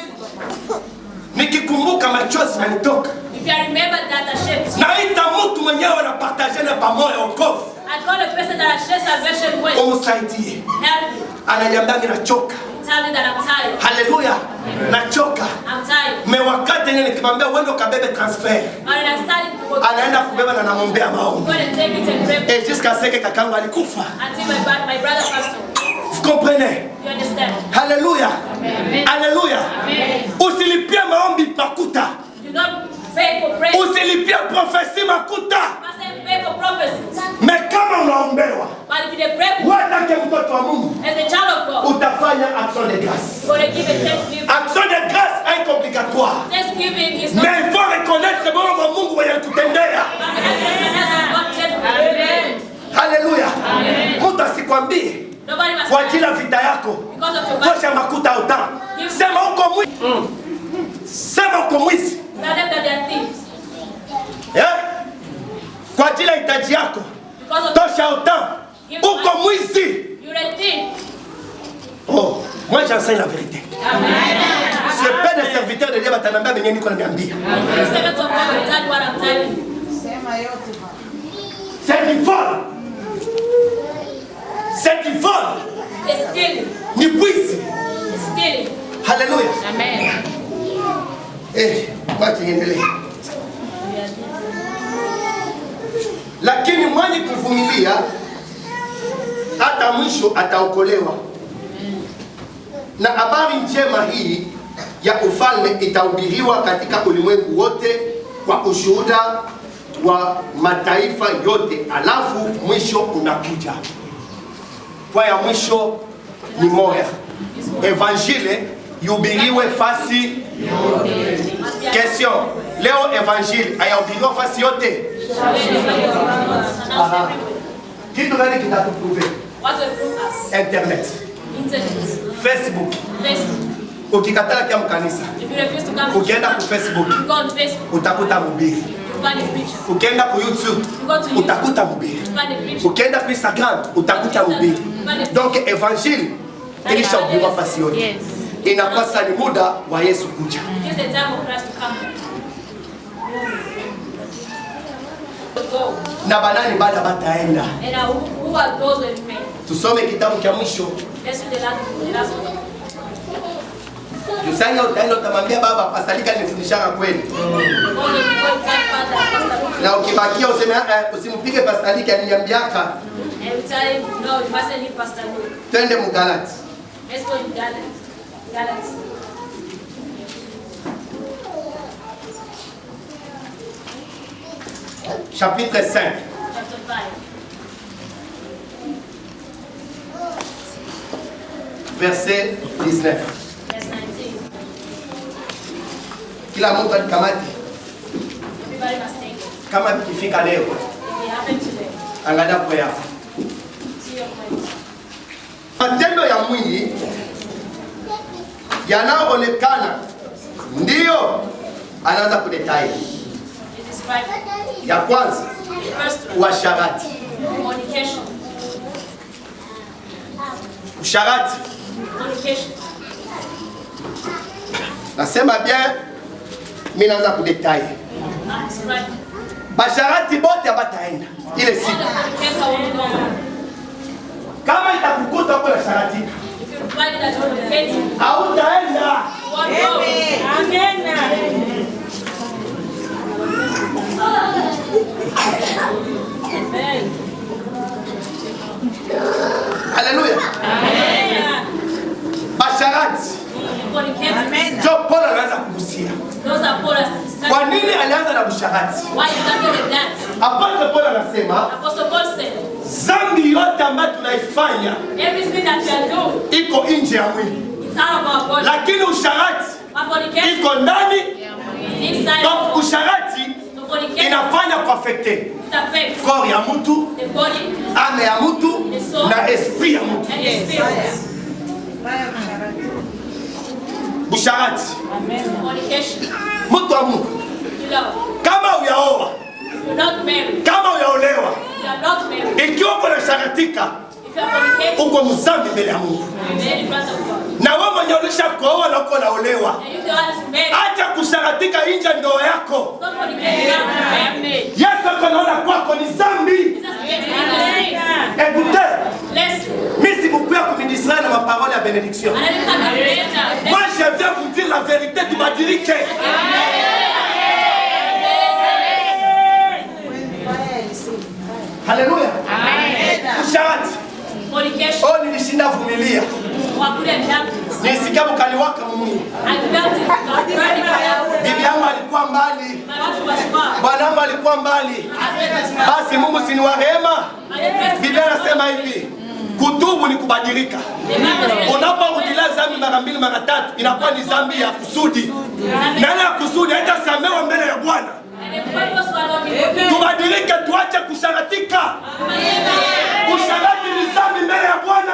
Nikikumbuka machozi yanitoka. If you remember that I shared. Naita mtu mwenyewe anapartager na pamoja wokovu. I call a person that I share salvation with. Umsaidie. Help me. Ananiambia ninachoka. tell me that I'm tired. Haleluya. Nachoka. I'm tired. Me wakati nini nikimwambia uende ukabebe transfer. But I started to go. Anaenda kubeba na namwombea maombi. Go and take it and pray. Jusqu'à ce que kakangu alikufa. Until my brother passed on. Vous comprenez? You understand? Haleluya. Haleluya. Usilipia maombi makuta. Do not pay for prayer. Usilipia prophecy makuta. Must pay for prophecies. Me kama unaombewa. But if you pray wewe kama mtoto wa Mungu, as a child of God, utafanya action de grâce. you're going to give a thanksgiving. Action de grâce est complicatoire. Thanksgiving is not. Mais il faut reconnaître que Mungu mwenye kutendea. Amen. Haleluya. Mtu asikwambie kwa ajili ya vita yako tosha makuta au ta. Sema uko mwizi. Sema uko mwizi. Kwa ajili ya hitaji yako tosha au ta. Uko mwizi. Oh, moi j'enseigne la vérité. Ce père de serviteur de Dieu va t'anambia benye niko naniambia. C'est qui vole. C'est qui vole. Ni bwizi. Haleluya. Amen. Wacha niendelee. Lakini mwenye kuvumilia hata mwisho ataokolewa. Na habari njema hii ya ufalme itahubiriwa katika ulimwengu wote kwa ushuhuda wa mataifa yote, alafu mwisho unakuja. Kwa ya mwisho ni moya. Evangile yubiriwe fasi yote. Question. Leo evangile ayahubiriwa fasi yote? Kitu gani kitatuprove? Internet. Facebook. Ukikatala kia mkanisa, ukienda ku Facebook utakuta mubiri. Ukienda ku YouTube utakuta mubiri. Ukienda ku Instagram utakuta mubiri. Donc evangile ilishahubiriwa fasi yote. Inapasa ni muda wa Yesu kuja. Na banani bada bataenda. Tusome kitabu cha mwisho. Jusanya utaenda utamwambia baba pastalika nifundishaka kweli. Na ukibakia useme usimpige pastalika aliniambiaka. Twende mu Galati. Let's go in Galati. Chapitre 5. Chapter 5. Verset 19. Verse 19. Kila mtu alikamati. Everybody must take it. Kama ikifika leo. If it happened today, Angalia kwa yako. see your point. Matendo ya mwili yanayoonekana ndiyo anaanza kudetai. It is right. Ya kwanza First, uasharati. fornication. Usharati. Fornication. Nasema bien, mimi naanza kudetai. That's right. Basharati bote abataenda ile All siku. the fornicators won't go. Kama itakukuta kwa sharati, If you find that you're fornicating, hautaenda. you won't go. Amen. Amen. Haleluya. Amen. Basharati. Fornicating. Ndio Paulo anaanza kugusia. Those are Paul's. Kwa nini alianza na busharati? Why you started with that? Apostle Paulo anasema Apostle Paul said, dhambi yote ambayo tunaifanya everything that you are doing, iko nje ya mwili, it's out of our body. lakini usharati But fornication iko ndani. is inside Donc of us. usharati So fornication, inafanya kuafekte it affects corps ya mtu, the body ame ya mtu na esprit ya mtu. and the spirit. Busharati. Fornication. Mtu wa Mungu, You love. kama uyaoa, You're not married. kama uyaolewa, You are not married. ikiwa uko na sharatika, If you are fornicating, uko mzambi mbele ya Mungu. you're dead in front of God. Na wewe mwenye ulisha kuoa na uko naolewa, And you the one who's married. acha kusharatika nje ndoa yako. Not fornicating, you are married. Yesu anaona kwako ni dhambi. Jesus gave you the sin. Écoutez, Listen. mimi sikukuya kumidisana na maparole ya bénédiction. Moi, je viens vous dire la vérité du Madirike. Alléluia. Usharati. Oh, nilishinda vumilia. Nisikia mkaliwaka Mungu. Bibi yangu alikuwa mbali. Bwana wangu alikuwa mbali. Basi Mungu si ni wa rehema. Biblia inasema hivi, kutubu ni kubadilika. Unaporudia dhambi mara mbili mara tatu inakuwa ni dhambi ya kusudi. Nani ya kusudi haitasamehewa mbele ya Bwana. Tubadilike, tuache kusharatika. Kusharati ni dhambi mbele ya Bwana.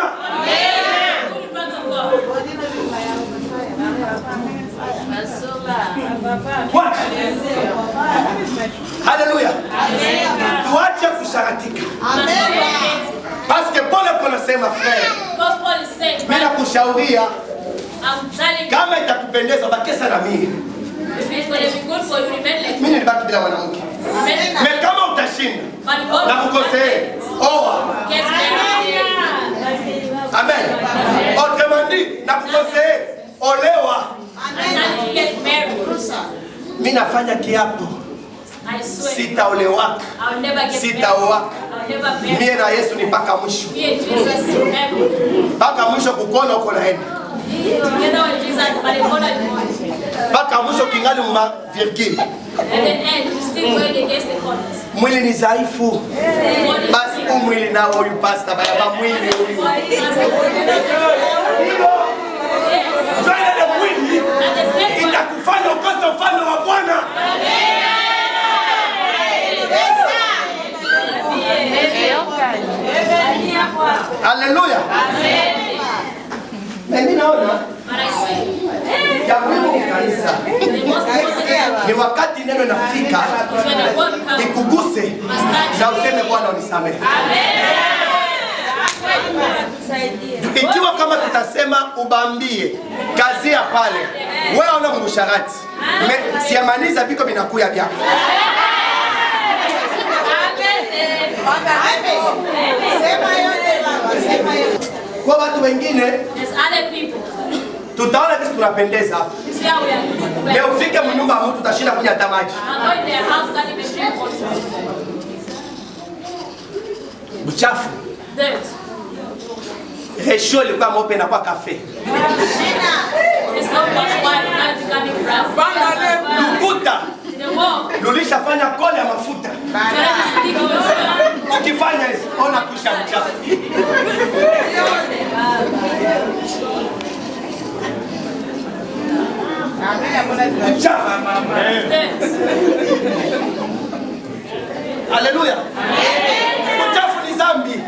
Haleluya. Tuache kusharatika. Parce que Paul anasema frère, mimi nakushauria kama itakupendeza bakesa na mimi. Mimi nilibaki bila mwanamke. Mais kama utashinda na kukosea, oa. Amen. Autrement dit, na kukosea, olewa. Mimi nafanya kiapo. Sitaolewaka. Sitaoaka. Mie na Yesu ni mpaka mwisho. Mpaka mwisho kukono uko naenda. Mpaka mwisho kingali mma virgule. Mwili ni dhaifu. Basi mwili nao huyu pastor baya mwili huyu. Joina na mwili itakufanya ukose ufalme wa Bwana. Haleluya. Mimi naona ya muhimu kanisa ni wakati neno nafika ikuguse na useme Bwana unisamehe. Ikiwa kama tutasema ubambie kazi ya pale wewe una mgusharati siamaniza biko binakuya byako. Kwa watu wengine tutaona kesi tunapendeza. Leo ufike mnyumba ya mtu utashinda kunywa hata maji. Buchafu. Resho ilikuwa mope na kwa kafe. Lukuta. Lulisha fanya kole ya mafuta. Ukifanya hizo, ona kusha mchafu. Mchafu. Haleluya. Mchafu ni dhambi.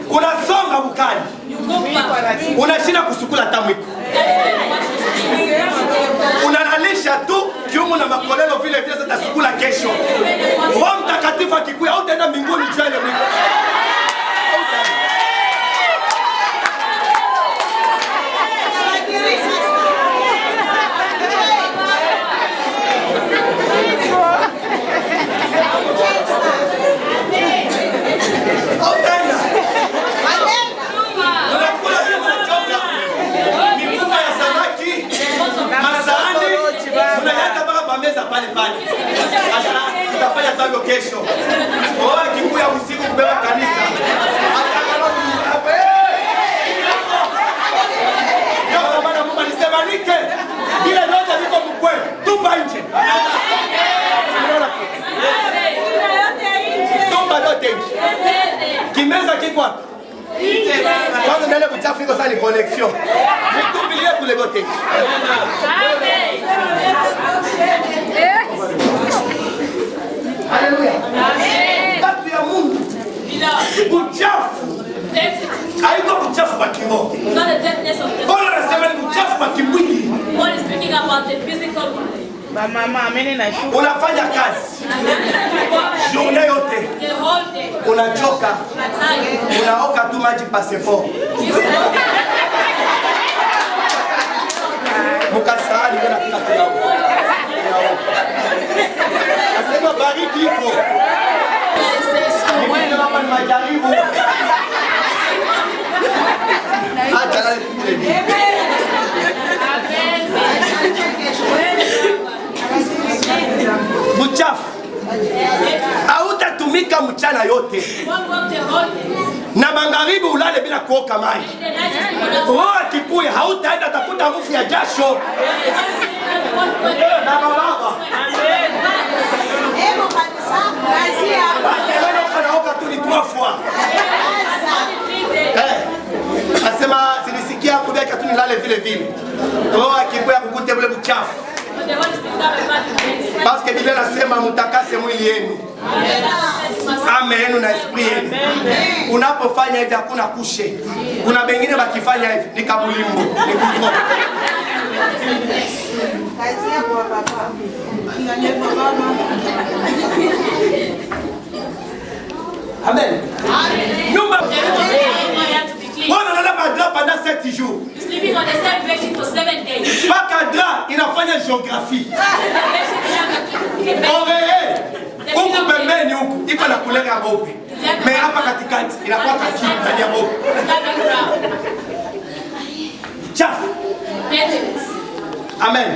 Unasonga bukani. Unashinda kusukula tamwiko. Unalalisha tu kiumu na makolelo vile vile zitasukula kesho. Roho Mtakatifu akikuja hautaenda mbinguni jana mwiko. Tutafanya tango kesho. Oh, kikuya usiku kubeba kanisa. Ndio maana Mungu alisema nike. Bila yote liko mkwe. Tupa nje. Tupa yote nje. Kimeza kiko wapi? Kwanza ndele buchafu iko sana ni connection. Nitupilie kule bote. Amen. Haleluya. Amen. Tatu ya Mungu. Uchafu. Haiko uchafu wa kiroho. Bwana anasema ni uchafu wa kimwili. God is speaking about the physical one. Mama, ameni na shukrani. Unafanya kazi. Journée yote. The whole day. Unachoka. Unaoka tu maji passport. Mukasahani wala kila yao. Asema baridi iko. Mwana mama ni majaribu. mchana yote. Na magharibi ulale bila kuoka maji. Roho akikuya hautaenda takuta harufu ya jasho. Na baba. Anaoka tu ni 3 fois. Asema sinisikia kubia kitu nilale vile vile. Roho akikuya kukute vile uchafu. Parce que Biblia nasema mtakase mwili yenu. Ame yenu na esprit yenu. Unapofanya hivi hakuna kushe. Kuna wengine wakifanya hivi ni kabulimbo, ni kuko. Amen. Nyumba. Wana nalala madra pendant 7 jours. Sleeping on the same bed for 7 days. Paka dra inafanya géographie. Huku pembeni huku iko na kulera ya bope. Me hapa katikati inakuwa kaki ndani ya bope. Chafu. Amen.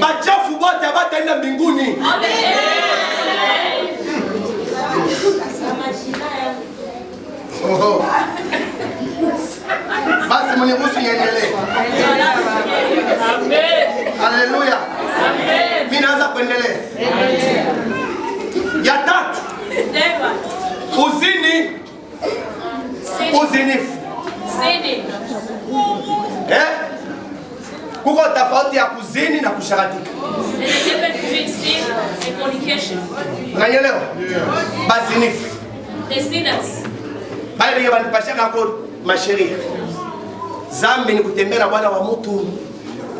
Bachafu bote abataenda mbinguni. Oho. Basi mniruhusu niendelee. Amen. Haleluya. Amen. Mimi naanza kuendelea. Ya tatu. Uzini. Uzinifu. Kuko tofauti ya kuzini na kusharatika. Unanielewa? Bazinifu. The sinners. Bale ndio wanipasha kako masheria. Zambi ni kutembea na bwana wa mtu.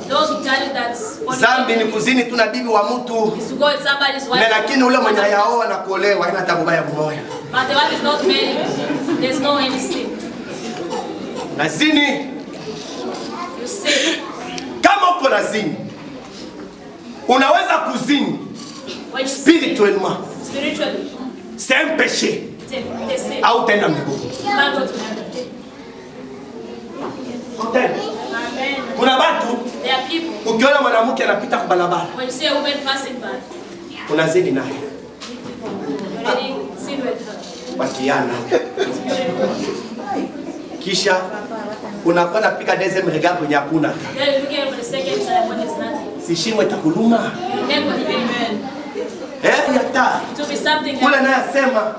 Those who tell you that zambi ni kuzini tu na bibi wa mtu. Is to go with somebody's wife. Lakini ule mwenye yaoa na kuolewa haina tabu baya kumoya. But the one is not married, there's no any sin. Na zini. You sin. Kama uko na zini, unaweza kuzini spirituellement. Spiritually. C'est un péché. Au tenda mbinguni. Kuna watu ukiona mwanamke anapita kwa barabara, unazidi naye. Wakiana. Kisha unakuwa napika deuxième regard kwenye hakuna. Si shimo itakuluma. Yata. Kule naye asema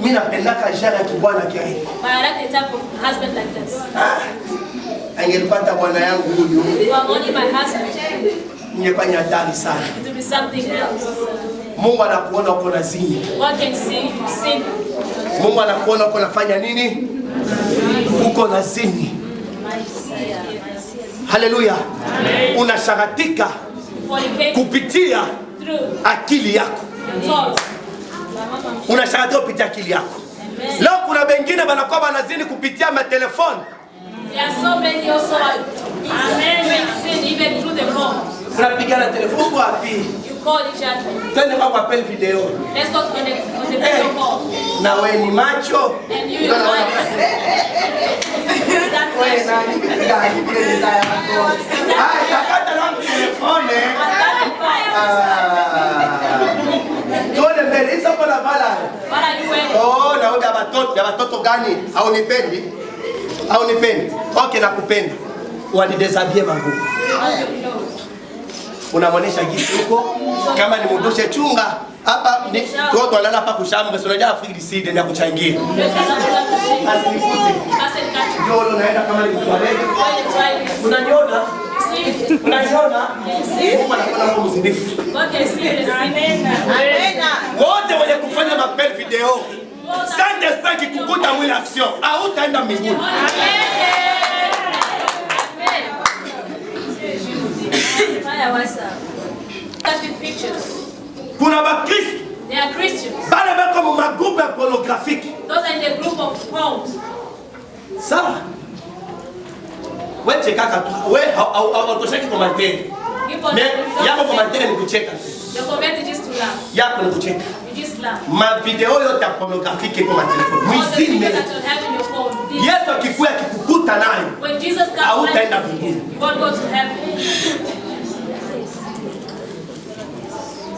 mimi napendaka jana kibwana kia hivi. But I like the type of husband like this. Angelipata bwana yangu huyu. You are only my husband. Ningekuwa ni hatari sana. It will be something else. Mungu anakuona uko na zini. God can see you sin. Mungu anakuona uko nafanya nini? Uko na zini. Haleluya. Unasharatika kupitia akili yako. Unasharatika kupitia akili yako. Leo kuna wengine wanakuwa wanazini kupitia matelefoni. There are so many also sin even through the phone. Unapigana telefoni wapi? You call each other. Twende kwa appel video. Let's go on the video call. Na wewe ni macho. And you are eyes. Wewe na nipigani bila desire yako. Takata na telefoni. Tuone mbele hizo kwa vala. What are you wearing? Oh, na wewe ya watoto gani? Au nipendi? Au nipendi? Okay, nakupenda. Wanidesabie manguo. Unamwonesha gisi huko kama ni mudoshe chunga hapa ni watu walala hapa kushamba sio unajua Afrika Side ni ya kuchangia. Ndio unaenda kama ni toilet. Unaniona? Unaniona? Mungu anakuona mzinifu. Amen. Wote wenye kufanya mapel video. Saint Esprit kikukuta mwili action. Hautaenda mbinguni. Kuna Bakristo. They are Christians. Bale bako mu magroupe pornographique. Those are in the group of porns. Sawa. Wewe cheka tu. Wewe autosheki commentaire. Yako commentaire ni kucheka. Your comment is to laugh. Yako ni kucheka. You just laugh. Ma video yote pornographique kwa telefoni. Mwizime. Yesu akikuya kikukuta nayo. When Jesus comes, hautaenda mbinguni. You won't go to heaven.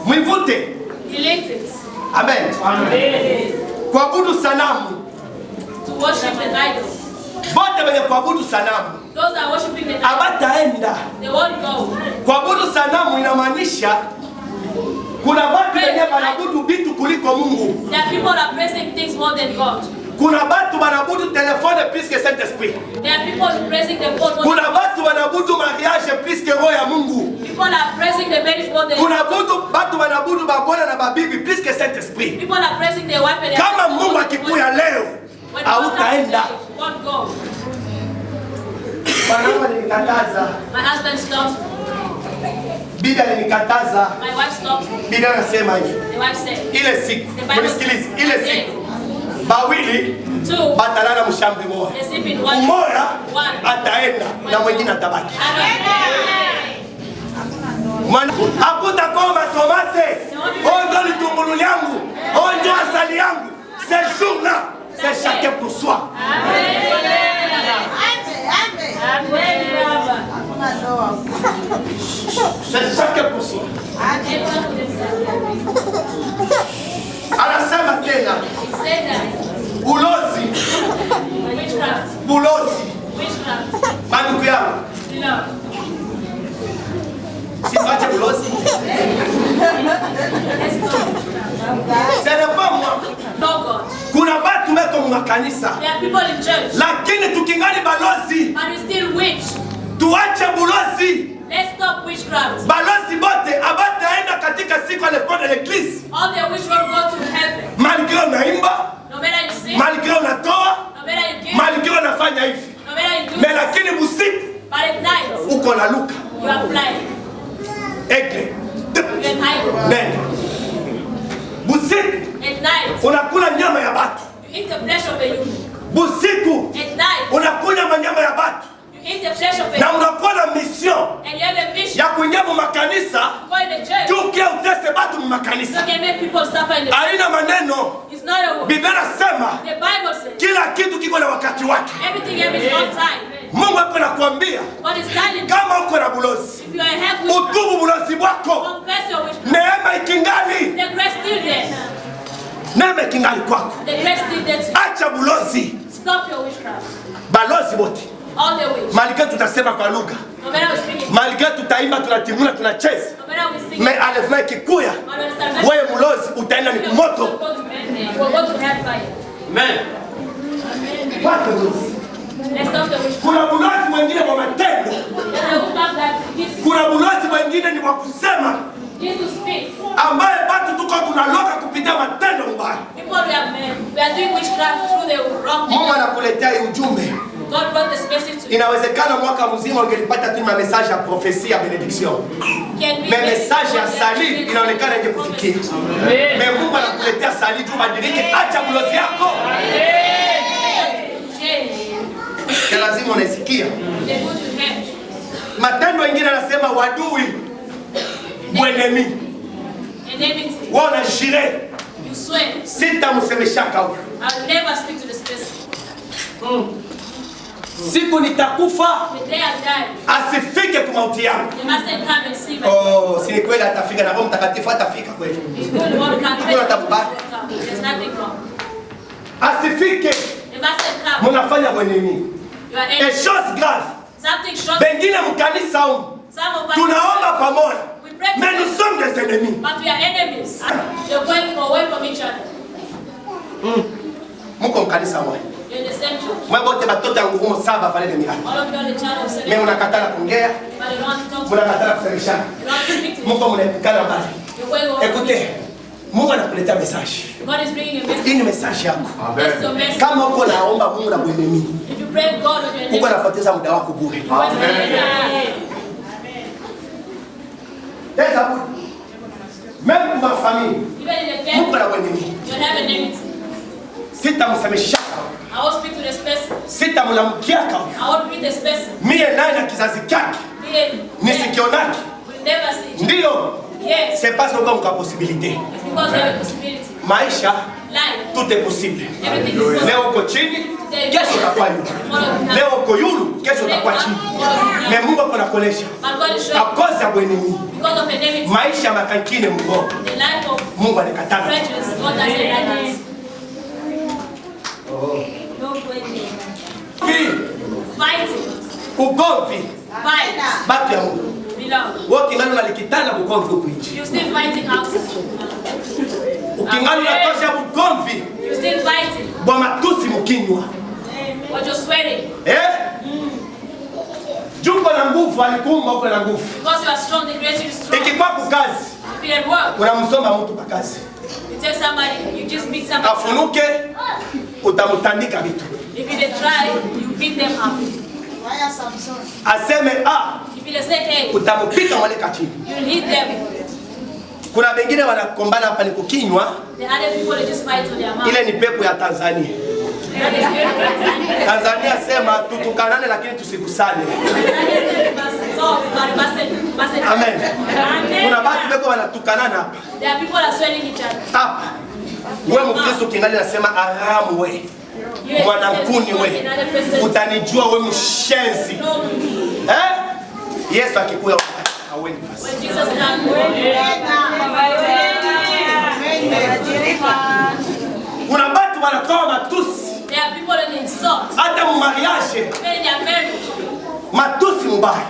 Mwivute. He likes it. Amen. Amen. Kuabudu sanamu. To worship an idol. Bote wenye kuabudu sanamu. Those that are worshiping the idol. Abataenda. They won't go. Kuabudu sanamu inamaanisha kuna watu wenye wanabudu vitu kuliko Mungu. There are people that are praising things more than God. Kuna watu wanabudu telefone plus que Saint-Esprit. There are people praising the phone more. Kuna watu wanabudu mariage plus que roho ya Mungu. People are praising the marriage more than. Kuna watu wanabudu babona na babibi plus que Saint-Esprit. People are praising their wife and their. Kama Mungu akikuya leo, hautaenda. Won't go. Bwana alinikataza. My husband stops. Bibi alinikataza. My wife stops. Bibi anasema hivi. The wife said. Ile siku, unisikilize, ile siku. Bawili batalala mshambi moja. Mmoja ataenda na mwingine atabaki. Hakutakuwa matomate. Ndio litungulu yangu. Ndio asali yangu. Ce jour-là, c'est chacun pour soi. C'est chacun pour soi. Anasema tena ulozi, bulozi, mandugu yangu, sipache bulozi. Ce n'est pas moi. Kuna watu weko mwakanisa, lakini tukingali balozi, tuache bulozi. Let's stop witchcraft. Balozi bote abataenda katika siku ya l'école de l'église. All the witchcraft go to heaven. Malgré unaimba, no matter you sing, malgré unatoa, no matter you give, malgré unafanya hivi, no matter you do, mais lakini usiku, but at night, uko na luka, you are flying. Egle. You can hide. Nenda. Busiku, at night, unakula nyama ya batu. You eat the flesh of a human. Busiku, at night, unakunya manyama ya batu. Eat the flesh of it. Na unakuwa na mission and you have a mission ya kuingia mu makanisa tukia utese batu mu makanisa. So make people suffer in the haina maneno. It's not a word. Biblia inasema The Bible says kila kitu kiko na wakati wake. Everything has its own time. Mungu ako anakuambia kama uko na bulozi utubu bulozi bwako. Neema ikingali. The grace still there. Neema ikingali kwako. The grace still there. Acha bulozi. Stop your witchcraft. Balozi wote. All the way. Malgré tutasema kwa lugha. No matter we speak. Malgré tutaimba tunatimuna tunacheza. No matter we sing. Mais alevema ikikuya. Wewe mulozi utaenda ni kumoto. We'll go to hellfire. Amen. What bulozi? Let's stop the witchcraft. Kuna bulozi mwingine wa matendo. Kuna bulozi mwingine ni wa kusema. Ambaye bado tuko tunaloka kupitia matendo mbaya. We are doing witchcraft through the wrong. Mungu anakuletea ujumbe. God brought this message to you. Inawezekana mwaka mzima ungelipata tu message ya prophecy ya benediction. Message ya sali inaonekana nje kufikia. Mais Mungu anakuletea sali tu badilike, acha bulozi yako. Ni lazima unasikia. Matendo mengine anasema wadui. Mwenemi. Wana jire. You swear. Sitamsemeshaka huyo. I'll never speak to this person. Siku nitakufa. The day I die. Asifike kwa mauti yangu. They mustn't come and see me. Oh, si kweli atafika na Roho Mtakatifu atafika kweli. He's going to want to come. There's nothing wrong. Asifike. They mustn't come. Mnafanya mwenemi. You are A chose grave. Something strong. Bengine mkanisa huko. Tunaomba pamoja. Mais nous sommes des ennemis. But we are enemies. You're going away from each other. Muko mkanisa moja. You're in the same church. Mwe bote batoto yangu humo saba pale demi yako. All of you are the child of Satan. Mimi unakatala kuongea. But you don't want to talk. Unakatala kusemeshana. You don't want to speak to me. Muko mnapikana mbali. You're going away. Écoutez. Mungu anakuletea message. God is bringing a message. Hii ni message yako. That's your message. Kama uko naomba Mungu na mwenemi. If you pray God with your name. Uko unapoteza muda wako bure. Teza bure. Même dans ma famille. Even in the Mungu na family. mwenemi. You have an enemy. Sitamsemeshaka. I won't speak to this person. Sitamlamkiaka. I won't greet this person. Mie naye na kizazi chake. Nisikionaki. We'll never see. Ndio. Yes. C'est parce qu'on a possibilité. It's because we have a possibility. Maisha, Life. tout est possible. Everything is possible. Leo uko chini, kesho utakuwa juu. Leo uko yulu, kesho utakuwa chini. Mais Mungu anakuonesha. But God is showing. A cause ya mwenemi. Because of enemy. Maisha makankine Mungu. The life of Mungu anakatana. prejudice. God doesn't like it. Fighting. Ugomvi. Fight. Baki ya Mungu. Wewe kingana unalikitana ugomvi huko nje. You still fighting outside. Ukingana unatosha ugomvi. You still fighting. Bwa matusi mkinywa. But you're sweating. Jumbo na nguvu alikuumba uko na nguvu. Because you are strong, the creation is strong. Ikikuwa kukazi. If you at work. Unamsoma mtu kwa kazi. You tell somebody, you just beat somebody. Afunuke utamtandika vitu. If you try, you beat them up. Aseme if you say hey, utamupika mwaleka chini. You hit them. Kuna wengine wanakombana hapa ni kukinywa. The other people they just fight on their mouth. Ile ni pepo ya Tanzania. Tanzania sema tutukanane lakini tusigusane. Amen. Kuna watu beko wanatukanana hapa. There are people that swearing each other. Hapa. Wewe Mkristo kingali nasema aramu we. Mwanamkuni we. Utanijua wewe mshenzi. Yesu akikuya haweni fasi. When Jesus comes. Kuna watu wanatoa matusi. There are people that insult. Hata mu mariage. Matusi mbaya.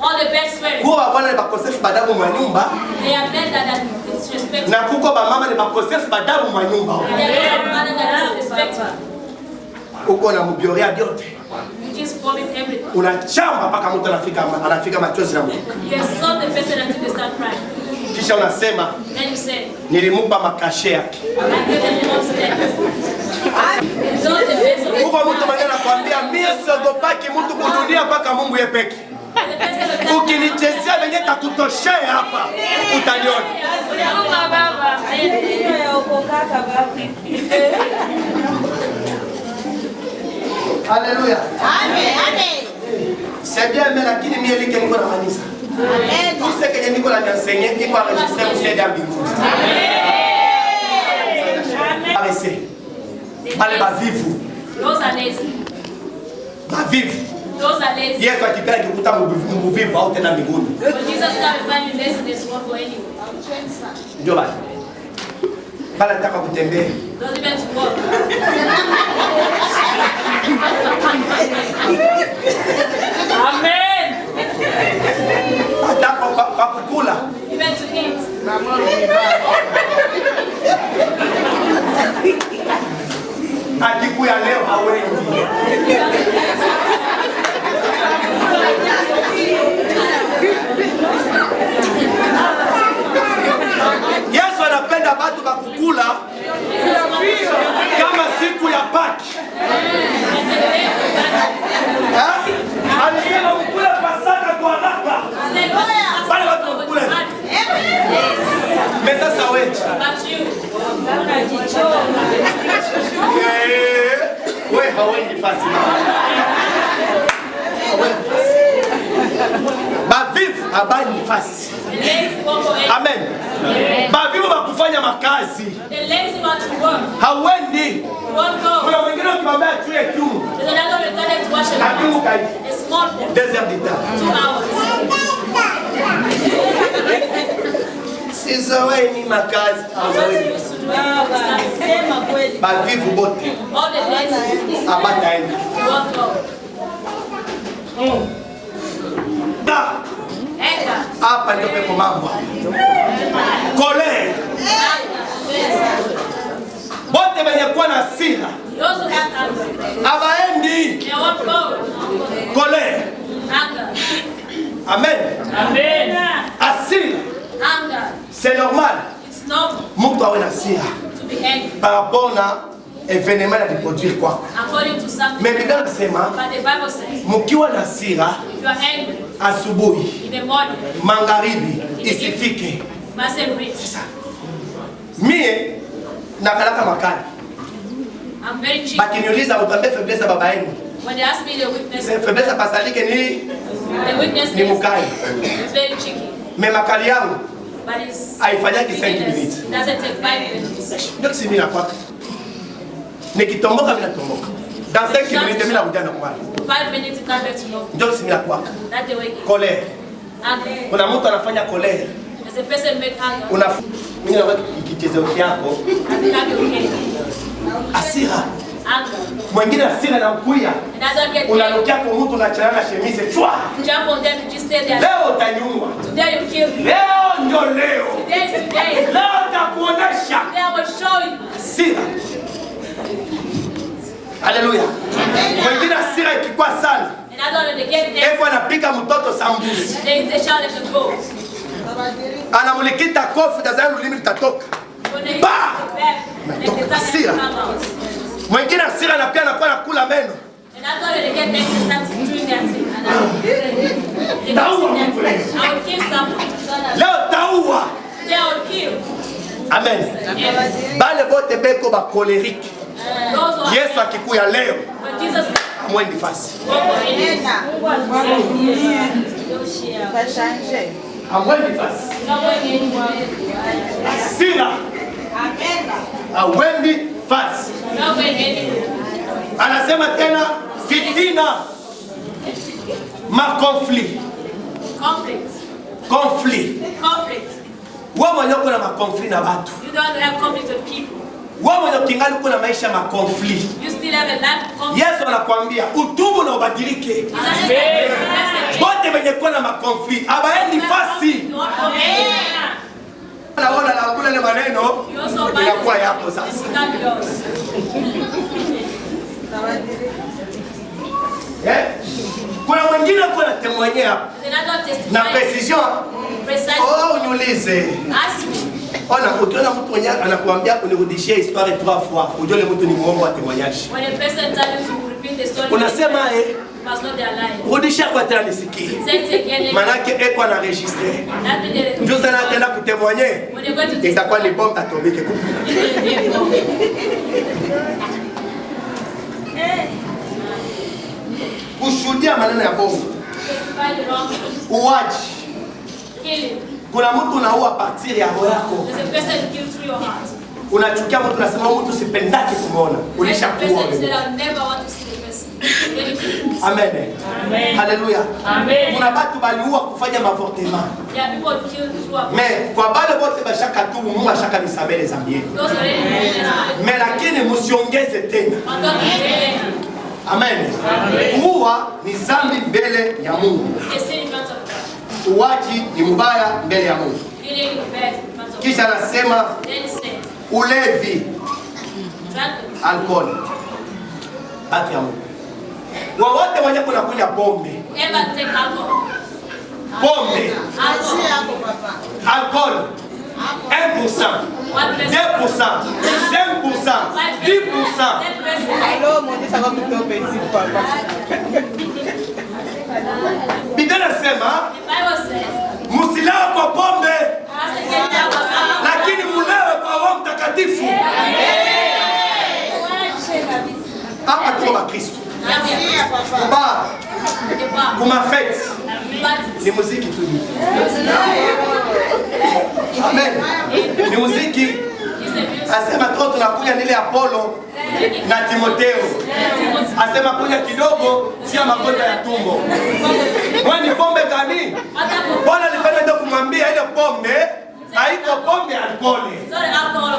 All the best swearing. Kwa bwana ni bakosefu badabu mwa nyumba. They are men that disrespect. Na kuko ba mama ni bakosefu badabu mwa nyumba. They are mother that disrespect. Uko na mbioria yote. You just vomit everything. Unachamba mpaka mtu anafika machozi na mtu. You insult the person until they start crying. Kisha unasema Then you say, nilimupa makashe yake. Uko mtu mwingine anakuambia mimi siogopa mtu kudunia mpaka Mungu yeye peke. Ukinichezea wenyewe takutoshea hapa. Utaniona. Haleluya. Amen. C'est bien mais lakini mimi elike niko na kanisa. Amen. Tout ce que niko na enseigner iko enregistré au ciel d'Ambigou. Amen. Arrêtez. Allez ba vivu. Those are lazy. Ba vivu. Those are lazy. Yesu akipenda kikuta mvivu au tena mbinguni. When Jesus comes and find you laziness, won't go anywhere. Ndio basi. Bala nataka kutembea. Don't even to walk. Amen. Ataka kwa kukula. Even to eat. Akikuya leo hawendi. Yesu anapenda watu bakukula kama siku ya Paki. Alisema mkule Pasaka kwa haraka. Bale watu mkule. Meta saweji. Wewe hawendi fasi. Bavivu habani fasi. Amen. Bavivu bakufanya makazi. Hawendi. Kuna mwingine ukimwambia tuye tu. Hakimu kai. 2 heures de temps. 2 hours. Sizoweni makazi. Bavivu bote. All the days. Abataenda. Anger. Hapa ndio pepo mambo. Kolera. Bote wenye kuwa na hasira. Those who have anger. Abaendi. They won't go. Kolera. Anger. Amen. Amen. Hasira. Anger. C'est normal. It's normal Mtu awe na hasira. to be angry. Par rapport na événement na kuproduire kwako. According to some Mais Biblia inasema but the Bible says, mkiwa na hasira if you are angry asubuhi, in the morning, magharibi isifike. you mustn't reach. Sasa mie nakalaka makali. I'm very cheap. Bakiniuliza utambie faiblesse ya baba yenu. When they ask me the weakness, Faiblesse ya pasalike ni the weakness ni mukali. is very cheeky. Mais makali yangu But it's haifanyaki 5 minutes. it doesn't take 5 minutes. Ndio sisi mimi nakwaka. Nikitomboka mimi natomboka. Dans 5 minutes mimi nakuja na kumali. 5 minutes you come back to know. Ndio sisi mimi nakwaka. That's the way it is. Kolera. Anger. Kuna mtu anafanya kolera. As a person make anger, Mimi na kichezeo yako and become okay. hasira. Mwingine hasira na ukuya. Unanukia kwa mtu na chana chemise chwa. Jump on them, just stay there. Leo utanyua. Today you kill me. Leo ndio leo. Today is today. Leo takuonesha. Today I will show you. Hasira. Haleluya. Mwingine hasira ikikuwa sana. Eko anapika mtoto sambuzi. Anamulikita kofi tazama ulimi litatoka. Ba! Natoka hasira. Mwingine hasira anakuwa anakula meno. Leo taua. Amen. Bale bote beko ba colérique. Yesu akikuya leo. Mwendi fasi. Amwendi fasi. Sina. Awendi fasi. Anasema tena fitina. Conflict. Wewe mwenyewe kuna conflict na watu. You don't have conflict with people. Wewe mwenyewe kingali kuna maisha conflict. You still have a life conflict. Yesu anakuambia utubu na ubadilike. Wote wenye kuna conflict abaendi fasi. Naona na kula ile maneno inakuwa yako sasa. Kuna wengine kuna temoignea na precision. Oh, niulize. Ona, ukiona mtu mwenye anakuambia unirudishie histoire 3 fois, ujue mtu ni muongo wa témoignage. When a person tells you to repeat the story, unasema must not be a lie. Rudishia kwa tena nisikie. Manake eko anaregistre. Ndio sana tena kutémoigner. Itakuwa ni bombe atomique. Kushuhudia maneno ya bongo. Uwaji. Kuna mtu unaua partir ya roho yako. Unachukia mtu unasema mtu sipendaki kumuona. Ulishakuwa. Amen. Haleluya. Kuna watu baliua kufanya mavortement. Mais kwa bale bote bashaka tu Mungu ashaka nisamele zambi yenu. Mais lakini msiongeze tena. Amen. Kuua ni zambi mbele ya Mungu. Uwaji ni mbaya mbele ya Mungu. Kisha anasema ulevi, alcohol, haki ya Mungu. Wote wenye kuna kunywa pombe, pombe, alcohol, 1%, 2%, 5%, 10%. Alors, mon Dieu, ça va plutôt petit, papa. Biblia inasema msilewe kwa pombe, lakini mulewe kwa Roho Mtakatifu. Hapa tuko wa Kristo. Kuba, kuma fete, ni muziki tu. Amen. Ni muziki. Asema tu tunakunya nile Apollo na Timotheo. Asema kunya kidogo sia magonjwa ya tumbo. Kwani pombe gani? Bwana alipenda ndio kumwambia ile pombe haiko pombe ya alcohol.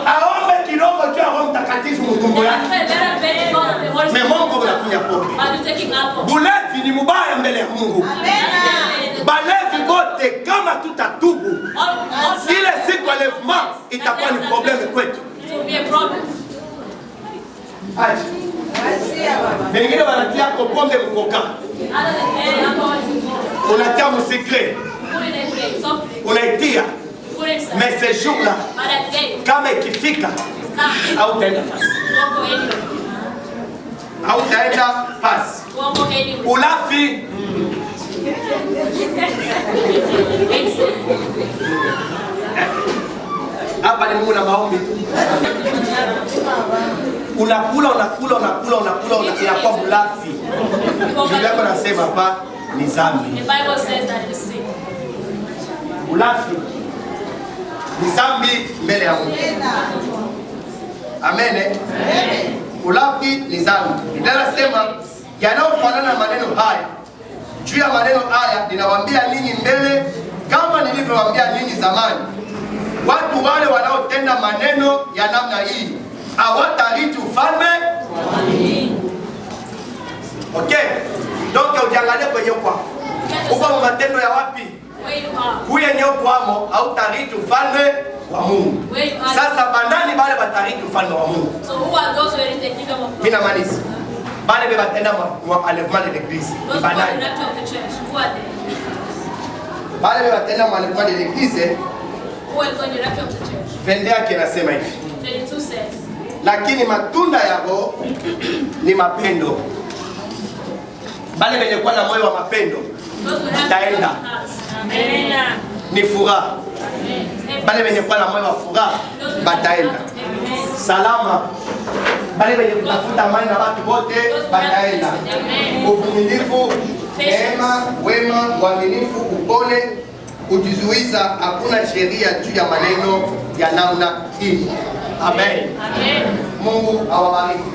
Aombe kidogo tu Roho Mtakatifu mtumbo yake. Mungu anakunya pombe. Bulevi ni mubaya mbele ya Mungu. Balevi bote kama tutatubu ile siku alevement itakuwa ni probleme kwetu. Wengine wanatia kwa pombe mkoka. Unatia musikre. Unaitia. Mais ce jour-là, kama ikifika, hautaenda fasi. Hautaenda fasi. Ulafi. Hapa ni Mungu na maombi tu. Unakula inakuwa mlafi. Biblia inasema hapa ni dhambi. Ulafi ni dhambi mbele ya Mungu. Amen. Ulafi ni dhambi. Biblia inasema yanayofanana maneno haya. Juu ya maneno haya ninawaambia ninyi mbele kama nilivyowaambia ninyi zamani. Watu wale wanaotenda maneno ya namna hii hawatarithi ufalme Ok? Donc ukiangalia kwenye kwako. Uko matendo ya wapi? Kuye kwamo au tariki ufalme wa Mungu. Sasa bandani bale batariki ufalme wa Mungu. So who are those who are in the kingdom of God? Mina manisi. Bale beba tenda enlèvement de l'église. Those who are in the rapture of the church. Who are they? Bale beba tenda enlèvement de l'église. Who are going to the rapture of the church? Vende yake inasema hivi. 22 says. Lakini matunda yao ni mapendo. Bale benye kwa na moyo wa mapendo. Taenda. Amen. Ni furaha. Bale benye kwa na moyo wa furaha bataenda. Salama. Bale benye kutafuta amani na watu wote bataenda. Uvumilivu, neema, wema, uaminifu, upole, kujizuiza, hakuna sheria juu ya maneno ya namna hii. Amen. Mungu awabariki.